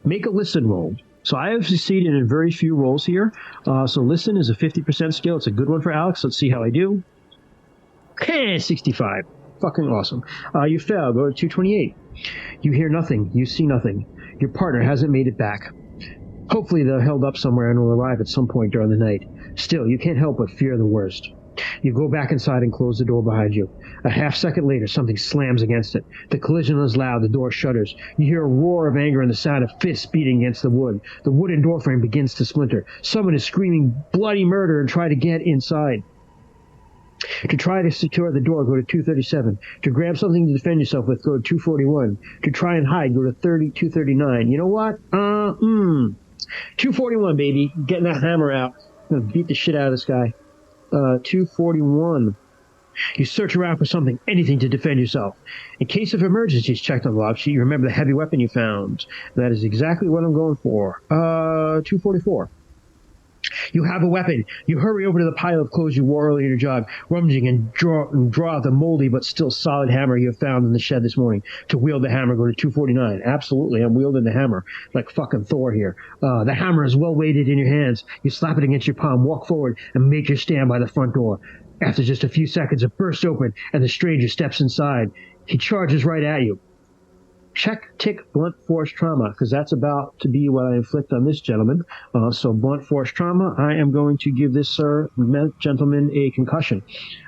Make a listen roll. So I have succeeded in very few rolls here. So listen is a 50% skill. It's a good one for Alex. Let's see how I do. 65. Fucking awesome. You fail. Go to 228. You hear nothing. You see nothing. Your partner hasn't made it back. Hopefully they're held up somewhere and will arrive at some point during the night. Still, you can't help but fear the worst. You go back inside and close the door behind you. A half second later, something slams against it. The collision is loud. The door shudders. You hear a roar of anger and the sound of fists beating against the wood. The wooden doorframe begins to splinter. Someone is screaming bloody murder and try to get inside. To try to secure the door, go to 237. To grab something to defend yourself with, go to 241. To try and hide, go to 239. You know what? 241, baby. Getting that hammer out. I'm going to beat the shit out of this guy. 241. You search around for something, anything to defend yourself. In case of emergencies, checked on the log sheet. You remember the heavy weapon you found. That is exactly what I'm going for. 244. You have a weapon. You hurry over to the pile of clothes you wore earlier in your jog, rummaging and draw out the moldy but still solid hammer you have found in the shed this morning. To wield the hammer, go to 249. Absolutely, I'm wielding the hammer like fucking Thor here. The hammer is well weighted in your hands. You slap it against your palm, walk forward, and make your stand by the front door. After just a few seconds, it bursts open, and the stranger steps inside. He charges right at you. Check tick blunt force trauma, because that's about to be what I inflict on this gentleman. So blunt force trauma, I am going to give this gentleman a concussion.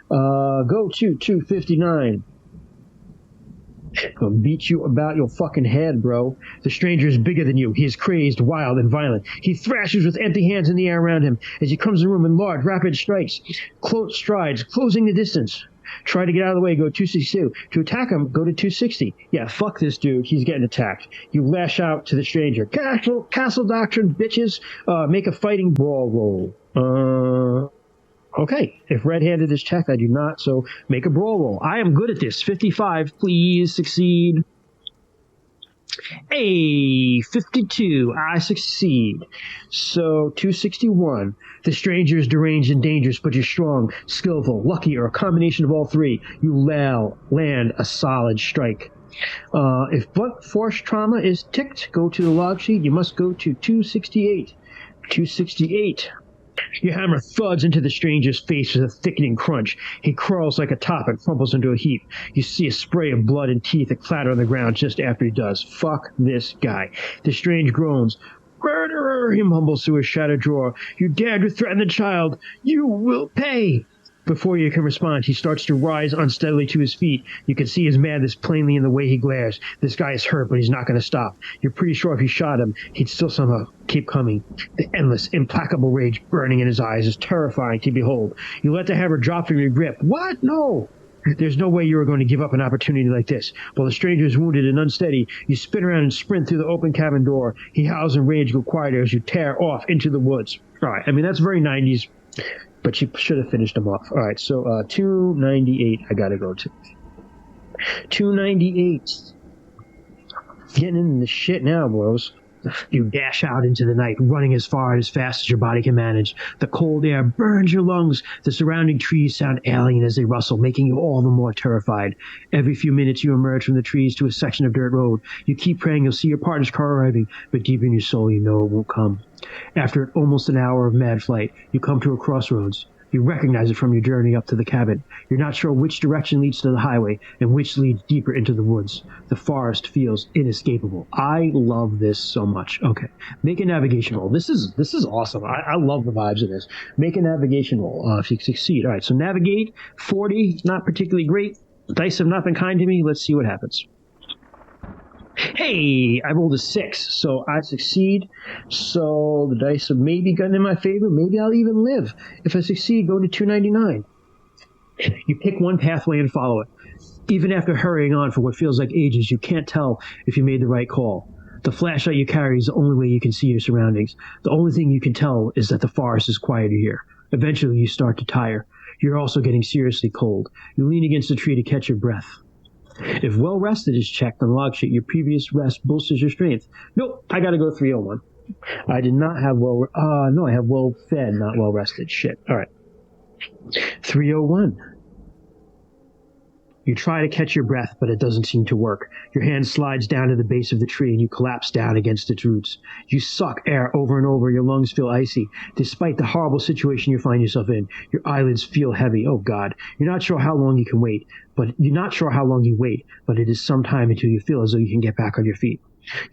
Go to 259. He'll beat you about your fucking head, bro. The stranger is bigger than you. He is crazed, wild, and violent. He thrashes with empty hands in the air around him as he comes in the room in large, rapid strikes. Close strides, closing the distance. Try to get out of the way, go 262. To attack him, go to 260. Yeah, fuck this dude. He's getting attacked. You lash out to the stranger. Castle doctrine, bitches. Make a fighting brawl roll. Okay, if red-handed is checked, I do not, so make a brawl roll. I am good at this. 55, please succeed. Hey, 52, I succeed. So, 261. The stranger is deranged and dangerous, but you're strong, skillful, lucky, or a combination of all three. You land a solid strike. If blunt force trauma is ticked, go to the log sheet. You must go to 268. 268. Your hammer thuds into the stranger's face with a thickening crunch. He crawls like a top and crumbles into a heap. You see a spray of blood and teeth that clatter on the ground just after he does. Fuck this guy. The strange groans. Murderer, he mumbles through his shattered drawer. You dared to threaten the child. You will pay. Before you can respond, he starts to rise unsteadily to his feet. You can see his madness plainly in the way he glares. This guy is hurt, but he's not going to stop. You're pretty sure if he shot him, he'd still somehow keep coming. The endless, implacable rage burning in his eyes is terrifying to behold. You let the hammer drop from your grip. What? No! There's no way you are going to give up an opportunity like this. While the stranger is wounded and unsteady, you spin around and sprint through the open cabin door. He howls in rage, go quieter as you tear off into the woods. All right, I mean, that's very 90s. But she should have finished them off. All right, so 298 I got to go to. 298. Getting in the shit now, bros. You dash out into the night, running as far and as fast as your body can manage. The cold air burns your lungs. The surrounding trees sound alien as they rustle, making you all the more terrified. Every few minutes you emerge from the trees to a section of dirt road. You keep praying you'll see your partner's car arriving, but deep in your soul you know it won't come. After almost an hour of mad flight, you come to a crossroads. You recognize it from your journey up to the cabin. You're not sure which direction leads to the highway and which leads deeper into the woods. The forest feels inescapable. I love this so much. Okay, make a navigation roll. This is awesome. I love the vibes of this. Make a navigation roll if you succeed. All right, so navigate, 40, not particularly great. Dice have not been kind to me. Let's see what happens. Hey, I rolled a 6, so I succeed. So the dice have maybe gotten in my favor. Maybe I'll even live. If I succeed, go to 299. You pick one pathway and follow it. Even after hurrying on for what feels like ages, you can't tell if you made the right call. The flashlight you carry is the only way you can see your surroundings. The only thing you can tell is that the forest is quieter here. Eventually, you start to tire. You're also getting seriously cold. You lean against a tree to catch your breath. If well rested is checked on log sheet, your previous rest bolsters your strength. Nope, I gotta go 301. I did not have I have well fed, not well rested. Shit. All right. 301. You try to catch your breath, but it doesn't seem to work. Your hand slides down to the base of the tree and you collapse down against its roots. You suck air over and over. Your lungs feel icy. Despite the horrible situation you find yourself in, your eyelids feel heavy. Oh, God. You're not sure how long you wait, but it is some time until you feel as though you can get back on your feet.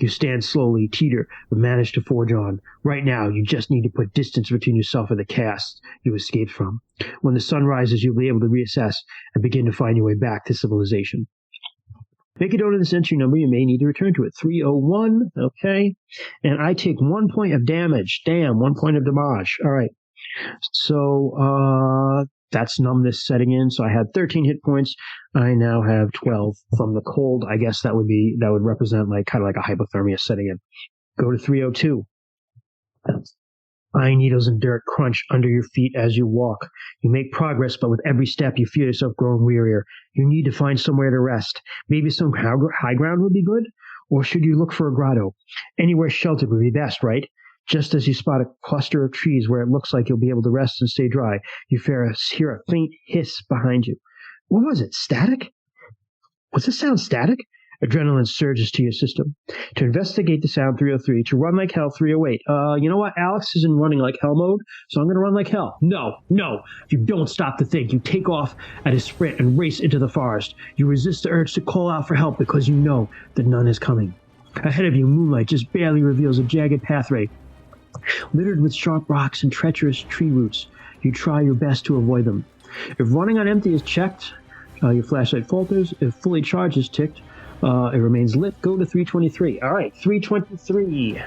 You stand slowly, teeter, but manage to forge on. Right now, you just need to put distance between yourself and the chaos you escaped from. When the sun rises, you'll be able to reassess and begin to find your way back to civilization. Make a note of this entry number. You may need to return to it. 301, okay? And I take 1 point of damage. Damn, 1 point of damage. All right. So, that's numbness setting in. So I had 13 hit points. I now have 12 from the cold. I guess that would represent kind of like a hypothermia setting in. Go to 302. Pine needles and dirt crunch under your feet as you walk. You make progress, but with every step you feel yourself growing wearier. You need to find somewhere to rest. Maybe some high ground would be good? Or should you look for a grotto? Anywhere sheltered would be best, right? Just as you spot a cluster of trees where it looks like you'll be able to rest and stay dry, you hear a faint hiss behind you. What was it? Static? Was the sound static? Adrenaline surges to your system. To investigate the sound, 303. To run like hell, 308. You know what? Alex isn't running like hell mode, so I'm going to run like hell. No. You don't stop to think. You take off at a sprint and race into the forest. You resist the urge to call out for help because you know that none is coming. Ahead of you, moonlight just barely reveals a jagged pathway littered with sharp rocks and treacherous tree roots. You try your best to avoid them. If running on empty is checked, your flashlight falters. If fully charged is ticked, It remains lit. Go to 323. All right, 323.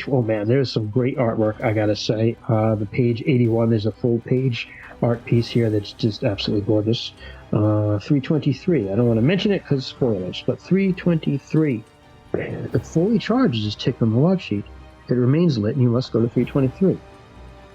Oh man, there's some great artwork, I gotta say. The page 81, there's a full page art piece here that's just absolutely gorgeous. 323, I don't want to mention it because spoilers, but 323. The fully charged is ticked on the log sheet. It remains lit and you must go to 323.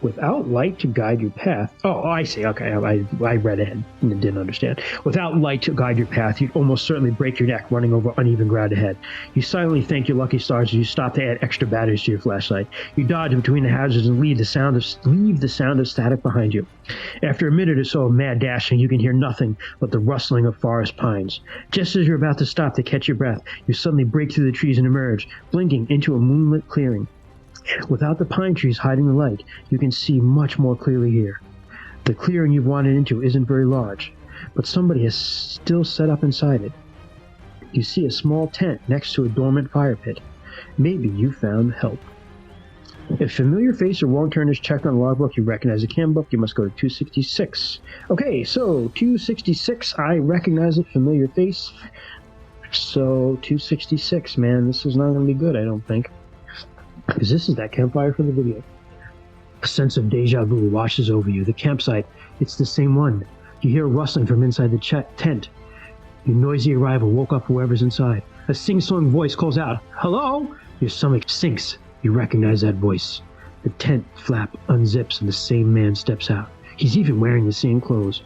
Without light to guide your path... Oh, I see. Okay, I read ahead and didn't understand. Without light to guide your path, you'd almost certainly break your neck running over uneven ground ahead. You silently thank your lucky stars as you stop to add extra batteries to your flashlight. You dodge between the hazards and leave the sound of static behind you. After a minute or so of mad dashing, you can hear nothing but the rustling of forest pines. Just as you're about to stop to catch your breath, you suddenly break through the trees and emerge, blinking into a moonlit clearing. Without the pine trees hiding the light, you can see much more clearly here. The clearing you've wandered into isn't very large, but somebody has still set up inside it. You see a small tent next to a dormant fire pit. Maybe you found help. If familiar face or wrong turn is checked on the logbook, you recognize the cam book, you must go to 266. Okay, so 266, I recognize it, familiar face. So 266, man, this is not going to be good, I don't think. Because this is that campfire from the video. A sense of deja vu washes over you. The campsite, it's the same one. You hear a rustling from inside the tent. Your noisy arrival woke up whoever's inside. A sing-song voice calls out, "Hello?" Your stomach sinks. You recognize that voice. The tent flap unzips and the same man steps out. He's even wearing the same clothes.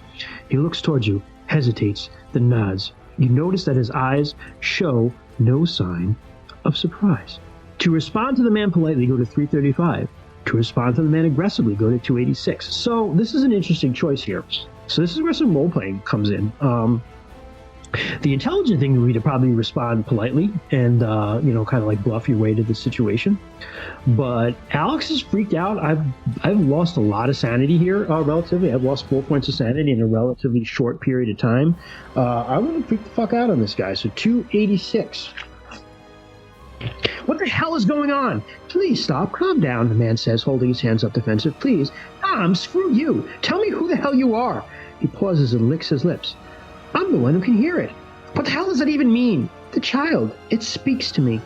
He looks towards you, hesitates, then nods. You notice that his eyes show no sign of surprise. To respond to the man politely, go to 335. To respond to the man aggressively, go to 286. So this is an interesting choice here. So this is where some role-playing comes in. The intelligent thing would be to probably respond politely and, kind of like bluff your way to the situation. But Alex is freaked out. I've lost a lot of sanity here, relatively. I've lost 4 points of sanity in a relatively short period of time. I want to freak the fuck out on this guy. So 286. What the hell is going on? Please stop. Calm down, the man says, holding his hands up defensive. Please. Screw you. Tell me who the hell you are. He pauses and licks his lips. I'm the one who can hear it. What the hell does that even mean? The child. It speaks to me.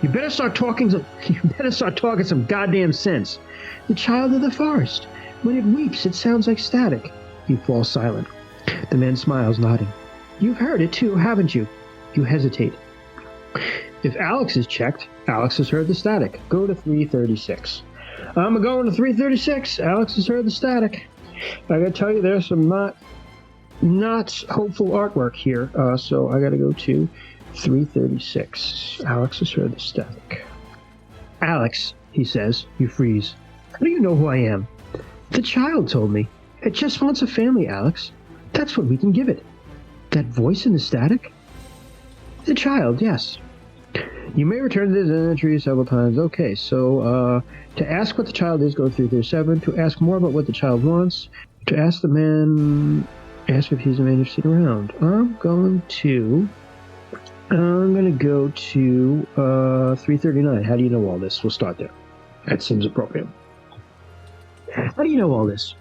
You better start talking some goddamn sense. The child of the forest. When it weeps, it sounds like static. You fall silent. The man smiles, nodding. You've heard it too, haven't you? You hesitate. If Alex is checked, Alex has heard the static. Go to 336. I'm going to 336. Alex has heard the static. I gotta tell you, there's some not hopeful artwork here. So I gotta go to 336. Alex has heard the static. Alex, he says. You freeze. How do you know who I am? The child told me. It just wants a family, Alex. That's what we can give it. That voice in the static? The child, yes. You may return to this entry several times. Okay, so to ask what the child is, go through 337. To ask more about what the child wants. To ask the man, ask if he's a man you've seen around. I'm going to go to 339. How do you know all this? We'll start there. That seems appropriate. How do you know all this?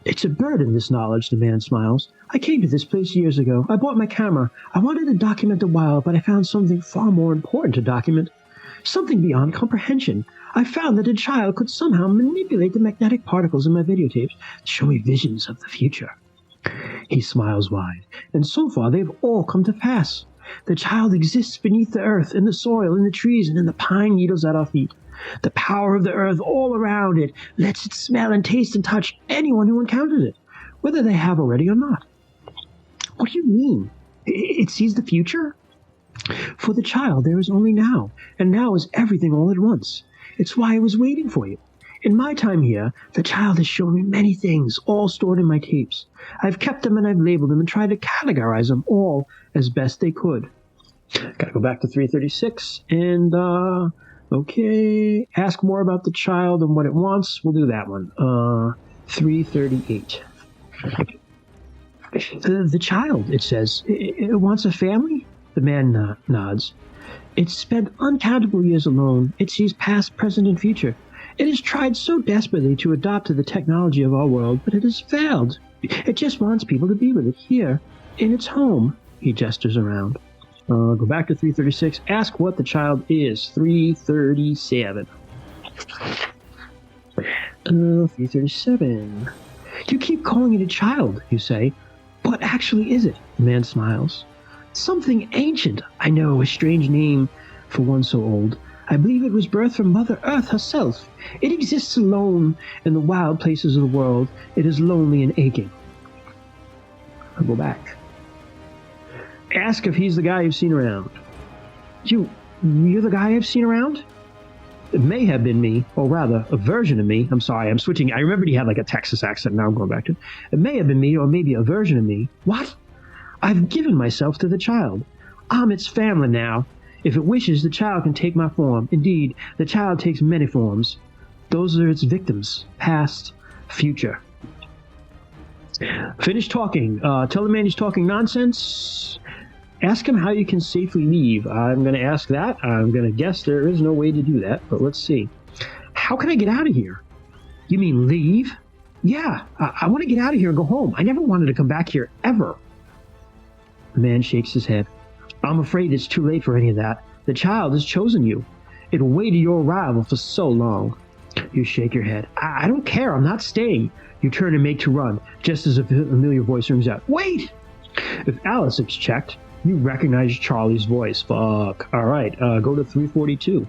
It's a burden, this knowledge, the man smiles. I came to this place years ago. I bought my camera. I wanted to document the wild, but I found something far more important to document. Something beyond comprehension. I found that a child could somehow manipulate the magnetic particles in my videotapes to show me visions of the future. He smiles wide. And so far, they've all come to pass. The child exists beneath the earth, in the soil, in the trees, and in the pine needles at our feet. The power of the earth all around it lets it smell and taste and touch anyone who encounters it, whether they have already or not. What do you mean? It sees the future? For the child, there is only now, and now is everything all at once. It's why I was waiting for you. In my time here, the child has shown me many things, all stored in my tapes. I've kept them and I've labeled them and tried to categorize them all as best they could. Gotta go back to 336 and, okay, ask more about the child and what it wants. We'll do that one. 338. The child, it says, it wants a family? The man nods. It's spent uncountable years alone. It sees past, present, and future. It has tried so desperately to adapt to the technology of our world, but it has failed. It just wants people to be with it here, in its home. He gestures around. Go back to 336. Ask what the child is. 337. 337. You keep calling it a child, you say. What actually is it? The man smiles. Something ancient. I know, a strange name for one so old. I believe it was birthed from Mother Earth herself. It exists alone in the wild places of the world. It is lonely and aching. I'll go back. Ask if he's the guy you've seen around. You're the guy I've seen around? It may have been me, or rather, a version of me. I'm sorry, I'm switching. I remembered he had like a Texas accent, now I'm going back to it. It may have been me, or maybe a version of me. What? I've given myself to the child. I'm its family now. If it wishes, the child can take my form. Indeed, the child takes many forms. Those are its victims, past, future. Finish talking. Tell the man he's talking nonsense. Ask him how you can safely leave. I'm going to ask that. I'm going to guess there is no way to do that, but let's see. How can I get out of here? You mean leave? Yeah, I want to get out of here and go home. I never wanted to come back here, ever. The man shakes his head. I'm afraid it's too late for any of that. The child has chosen you. It awaited your arrival for so long. You shake your head. I don't care. I'm not staying. You turn and make to run, just as a familiar voice rings out. Wait! If Alice is checked, you recognize Charlie's voice. Fuck. All right, go to 342.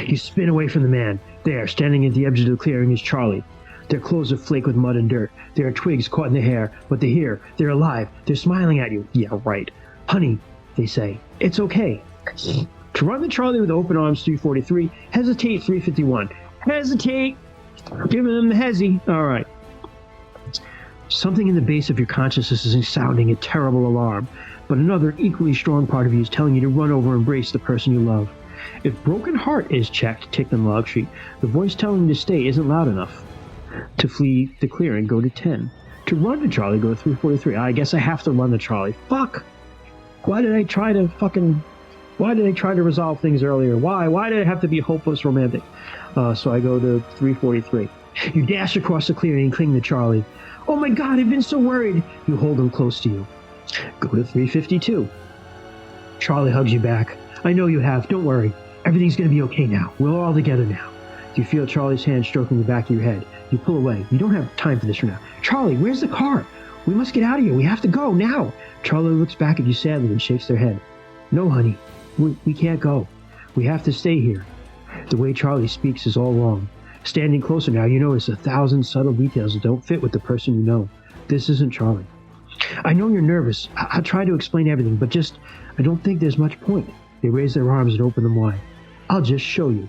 You spin away from the man. There, standing at the edge of the clearing, is Charlie. Their clothes are flaked with mud and dirt. There are twigs caught in their hair, but they're here. They're alive. They're smiling at you. Yeah, right. Honey, they say. It's okay. To run the Charlie with open arms, 343. Hesitate, 351. Hesitate. Giving them the hezzy. All right. Something in the base of your consciousness is sounding a terrible alarm, but another equally strong part of you is telling you to run over and embrace the person you love. If broken heart is checked, ticked on the log sheet, the voice telling you to stay isn't loud enough. To flee the clearing, go to 10. To run to Charlie, go to 343. I guess I have to run to Charlie. Fuck! Why did I try to resolve things earlier? Why did it have to be hopeless romantic? So I go to 343. You dash across the clearing and cling to Charlie. Oh my God, I've been so worried. You hold him close to you. Go to 352. Charlie hugs you back. I know you have. Don't worry. Everything's going to be okay now. We're all together now. You feel Charlie's hand stroking the back of your head. You pull away. You don't have time for this for now. Charlie, where's the car? We must get out of here. We have to go now. Charlie looks back at you sadly and shakes their head. No, honey. We can't go. We have to stay here. The way Charlie speaks is all wrong. Standing closer now, you notice 1,000 subtle details that don't fit with the person you know. This isn't Charlie. I know you're nervous. I'll try to explain everything, but I don't think there's much point. They raise their arms and open them wide. I'll just show you.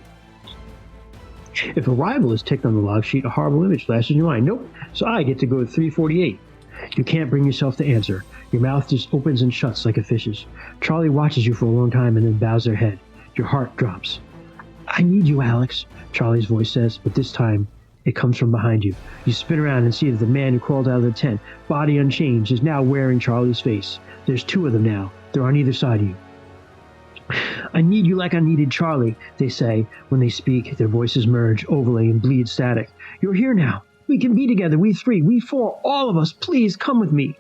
If arrival is ticked on the log sheet, a horrible image flashes in your mind. Nope. So I get to go to 348. You can't bring yourself to answer. Your mouth just opens and shuts like a fish's. Charlie watches you for a long time and then bows their head. Your heart drops. I need you, Alex, Charlie's voice says, but this time it comes from behind you. You spin around and see that the man who crawled out of the tent, body unchanged, is now wearing Charlie's face. There's two of them now. They're on either side of you. I need you like I needed Charlie, they say. When they speak, their voices merge, overlay, and bleed static. You're here now. We can be together, we three, we four, all of us. Please come with me.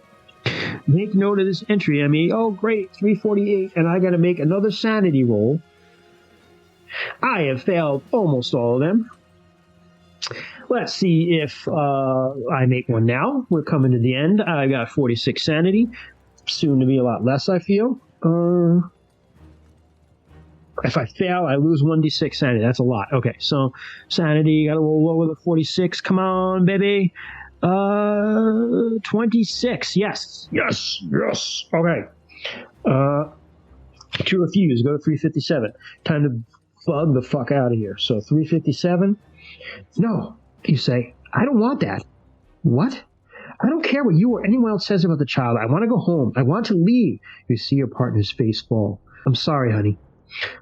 Make note of this entry, Emmy. Oh, great, 348, and I got to make another sanity roll. I have failed almost all of them. Let's see if I make one now. We're coming to the end. I got 46 sanity. Soon to be a lot less, I feel. If I fail, I lose 1d6 sanity. That's a lot. Okay, so sanity, got to roll low with a 46. Come on, baby. 26. Yes. Okay. To refuse, go to 357. Time to bug the fuck out of here. So 357. No, you say. I don't want that. What? I don't care what you or anyone else says about the child. I want to go home. I want to leave. You see your partner's face fall. I'm sorry, honey.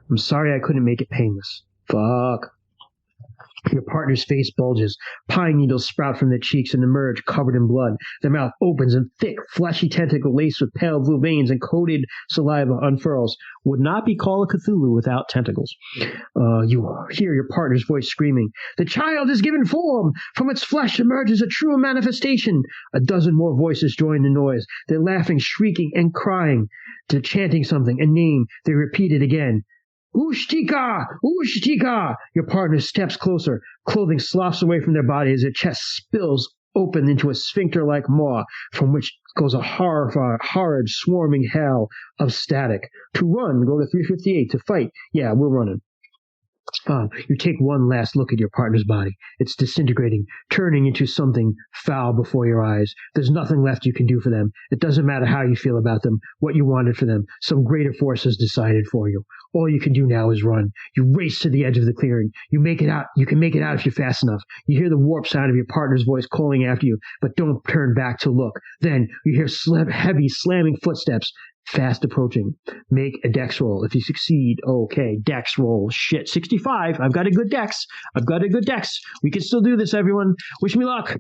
I'm sorry I couldn't make it painless. Fuck. Your partner's face bulges. Pine needles sprout from their cheeks and emerge covered in blood. Their mouth opens and thick, fleshy tentacle laced with pale blue veins and coated saliva unfurls. Would not be Call of Cthulhu without tentacles. You hear your partner's voice screaming, "The child is given form! From its flesh emerges a true manifestation!" A dozen more voices join the noise. They're laughing, shrieking, and crying. They're chanting something, a name. They repeat it again. Ushtika! Ushtika! Your partner steps closer. Clothing sloughs away from their body as their chest spills open into a sphincter-like maw from which goes a horrid, swarming hell of static. To run, go to 358. To fight, yeah, we're running. You take one last look at your partner's body. It's disintegrating, turning into something foul before your eyes. There's nothing left you can do for them. It doesn't matter how you feel about them, what you wanted for them. Some greater force has decided for you. All you can do now is run. You race to the edge of the clearing. You make it out. You can make it out if you're fast enough. You hear the warped sound of your partner's voice calling after you, but don't turn back to look. Then you hear heavy, slamming footsteps. Fast approaching. Make a dex roll. If you succeed, okay, dex roll. Shit, 65. I've got a good dex. We can still do this, everyone. Wish me luck.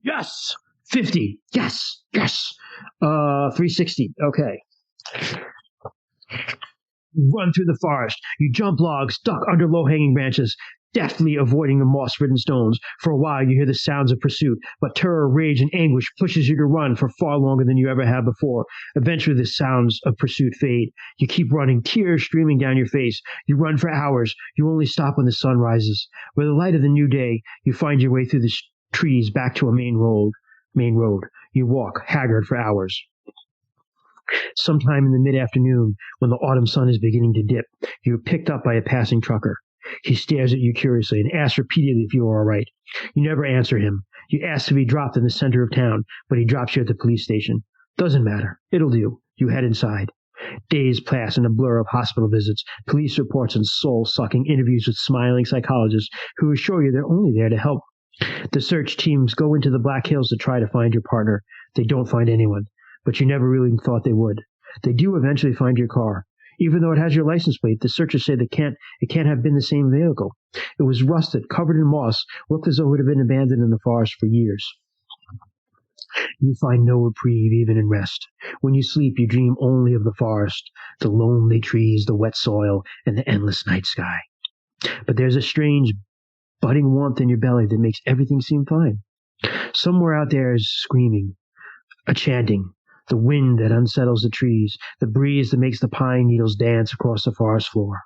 Yes. 50. Yes. 360. Okay. Run through the forest. You jump logs, duck under low-hanging branches, deftly avoiding the moss-ridden stones. For a while, you hear the sounds of pursuit, but terror, rage, and anguish pushes you to run for far longer than you ever have before. Eventually, the sounds of pursuit fade. You keep running, tears streaming down your face. You run for hours. You only stop when the sun rises. With the light of the new day, you find your way through the trees back to a main road. You walk, haggard, for hours. Sometime in the mid-afternoon, when the autumn sun is beginning to dip, you're picked up by a passing trucker. He stares at you curiously and asks repeatedly if you are all right. You never answer him. You ask to be dropped in the center of town, but he drops you at the police station. Doesn't matter. It'll do. You head inside. Days pass in a blur of hospital visits, police reports, and soul-sucking interviews with smiling psychologists who assure you they're only there to help. The search teams go into the Black Hills to try to find your partner. They don't find anyone, but you never really thought they would. They do eventually find your car. Even though it has your license plate, the searchers say it can't have been the same vehicle. It was rusted, covered in moss, looked as though it had been abandoned in the forest for years. You find no reprieve even in rest. When you sleep, you dream only of the forest, the lonely trees, the wet soil, and the endless night sky. But there's a strange, budding warmth in your belly that makes everything seem fine. Somewhere out there is screaming, a chanting, the wind that unsettles the trees, the breeze that makes the pine needles dance across the forest floor.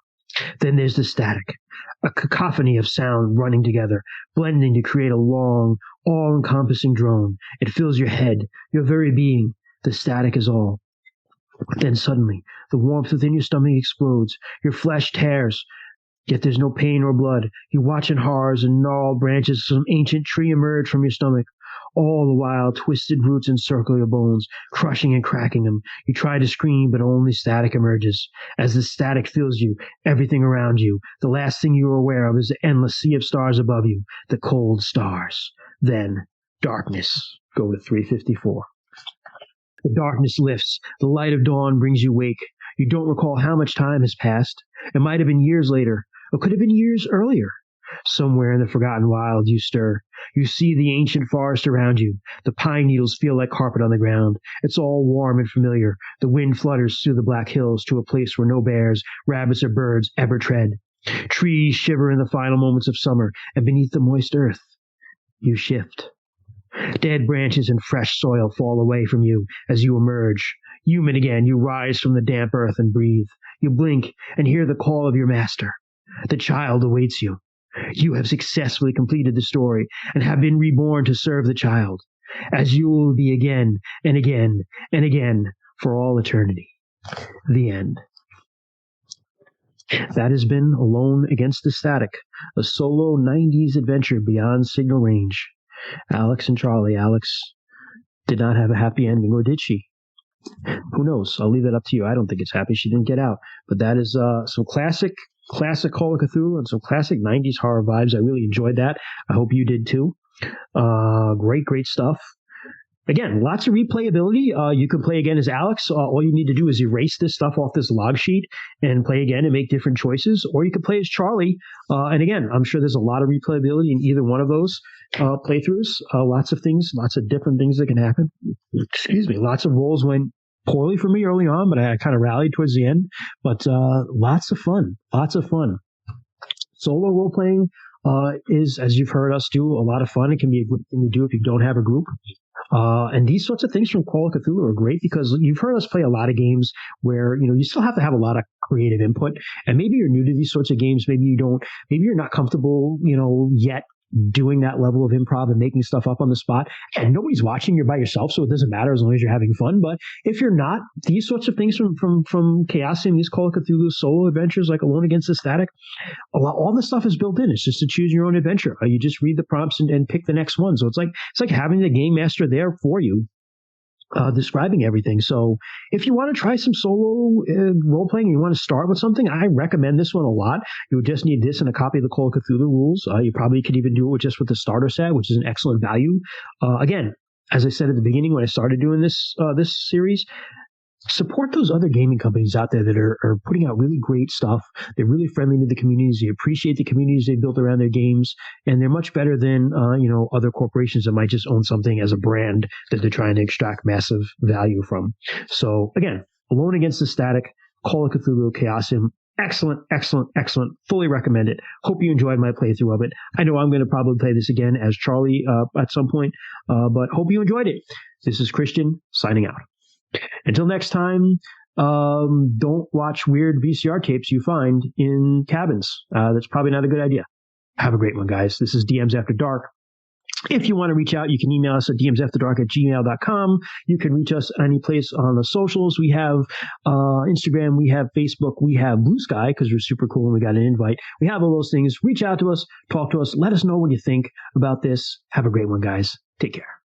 Then there's the static, a cacophony of sound running together, blending to create a long, all-encompassing drone. It fills your head, your very being. The static is all. Then suddenly, the warmth within your stomach explodes. Your flesh tears. Yet there's no pain or blood. You watch in horror as gnarled branches of some ancient tree emerge from your stomach. All the while, twisted roots encircle your bones, crushing and cracking them. You try to scream, but only static emerges. As the static fills you, everything around you, the last thing you are aware of is the endless sea of stars above you, the cold stars. Then, darkness. Go to 354. The darkness lifts. The light of dawn brings you wake. You don't recall how much time has passed. It might have been years later, or could have been years earlier. Somewhere in the forgotten wild you stir. You see the ancient forest around you. The pine needles feel like carpet on the ground. It's all warm and familiar. The wind flutters through the Black Hills to a place where no bears, rabbits, or birds ever tread. Trees shiver in the final moments of summer, and beneath the moist earth, you shift. Dead branches and fresh soil fall away from you as you emerge. Human again, you rise from the damp earth and breathe. You blink and hear the call of your master. The child awaits you. You have successfully completed the story and have been reborn to serve the child, as you will be again and again and again for all eternity. The end. That has been Alone Against the Static, a solo 90s adventure beyond signal range. Alex and Charlie. Alex did not have a happy ending, or did she? Who knows? I'll leave that up to you. I don't think it's happy. She didn't get out. But that is some classic Call of Cthulhu and some classic 90s horror vibes. I really enjoyed that. I hope you did too. Great stuff. Again, lots of replayability. You can play again as Alex. All you need to do is erase this stuff off this log sheet and play again and make different choices. Or you can play as Charlie. And again, I'm sure there's a lot of replayability in either one of those playthroughs. Lots of things, lots of different things that can happen. Excuse me. Lots of rolls went poorly for me early on, but I kind of rallied towards the end. But lots of fun. Lots of fun. Solo role playing is, as you've heard us do, a lot of fun. It can be a good thing to do if you don't have a group. And these sorts of things from Call of Cthulhu are great because you've heard us play a lot of games where, you still have to have a lot of creative input. And maybe you're new to these sorts of games. Maybe you're not comfortable, yet doing that level of improv and making stuff up on the spot. And nobody's watching. You're by yourself, so it doesn't matter as long as you're having fun. But if you're not, these sorts of things from Chaosium, these Call of Cthulhu solo adventures like Alone Against the Static, all the stuff is built in. It's just to choose your own adventure. You just read the prompts and pick the next one. So it's like having the game master there for you, describing everything. So if you want to try some solo role playing and you want to start with something, I recommend this one a lot. You would just need this and a copy of the Call of Cthulhu rules. You probably could even do it just with the starter set, which is an excellent value. Again, as I said at the beginning when I started doing this series, support those other gaming companies out there that are putting out really great stuff. They're really friendly to the communities. They appreciate the communities they built around their games, and they're much better than other corporations that might just own something as a brand that they're trying to extract massive value from. So again, Alone Against the Static, Call of Cthulhu, Chaosium. Excellent, excellent, excellent. Fully recommend it. Hope you enjoyed my playthrough of it. I know I'm going to probably play this again as Charlie at some point, but hope you enjoyed it. This is Christian signing out. Until next time, don't watch weird VCR tapes you find in cabins. That's probably not a good idea. Have a great one, guys. This is DMs After Dark. If you want to reach out, you can email us at dmsafterdark@gmail.com. You can reach us any place on the socials. We have Instagram, we have Facebook, we have Blue Sky because we're super cool and we got an invite. We have all those things. Reach out to us, talk to us, let us know what you think about this. Have a great one, guys. Take care.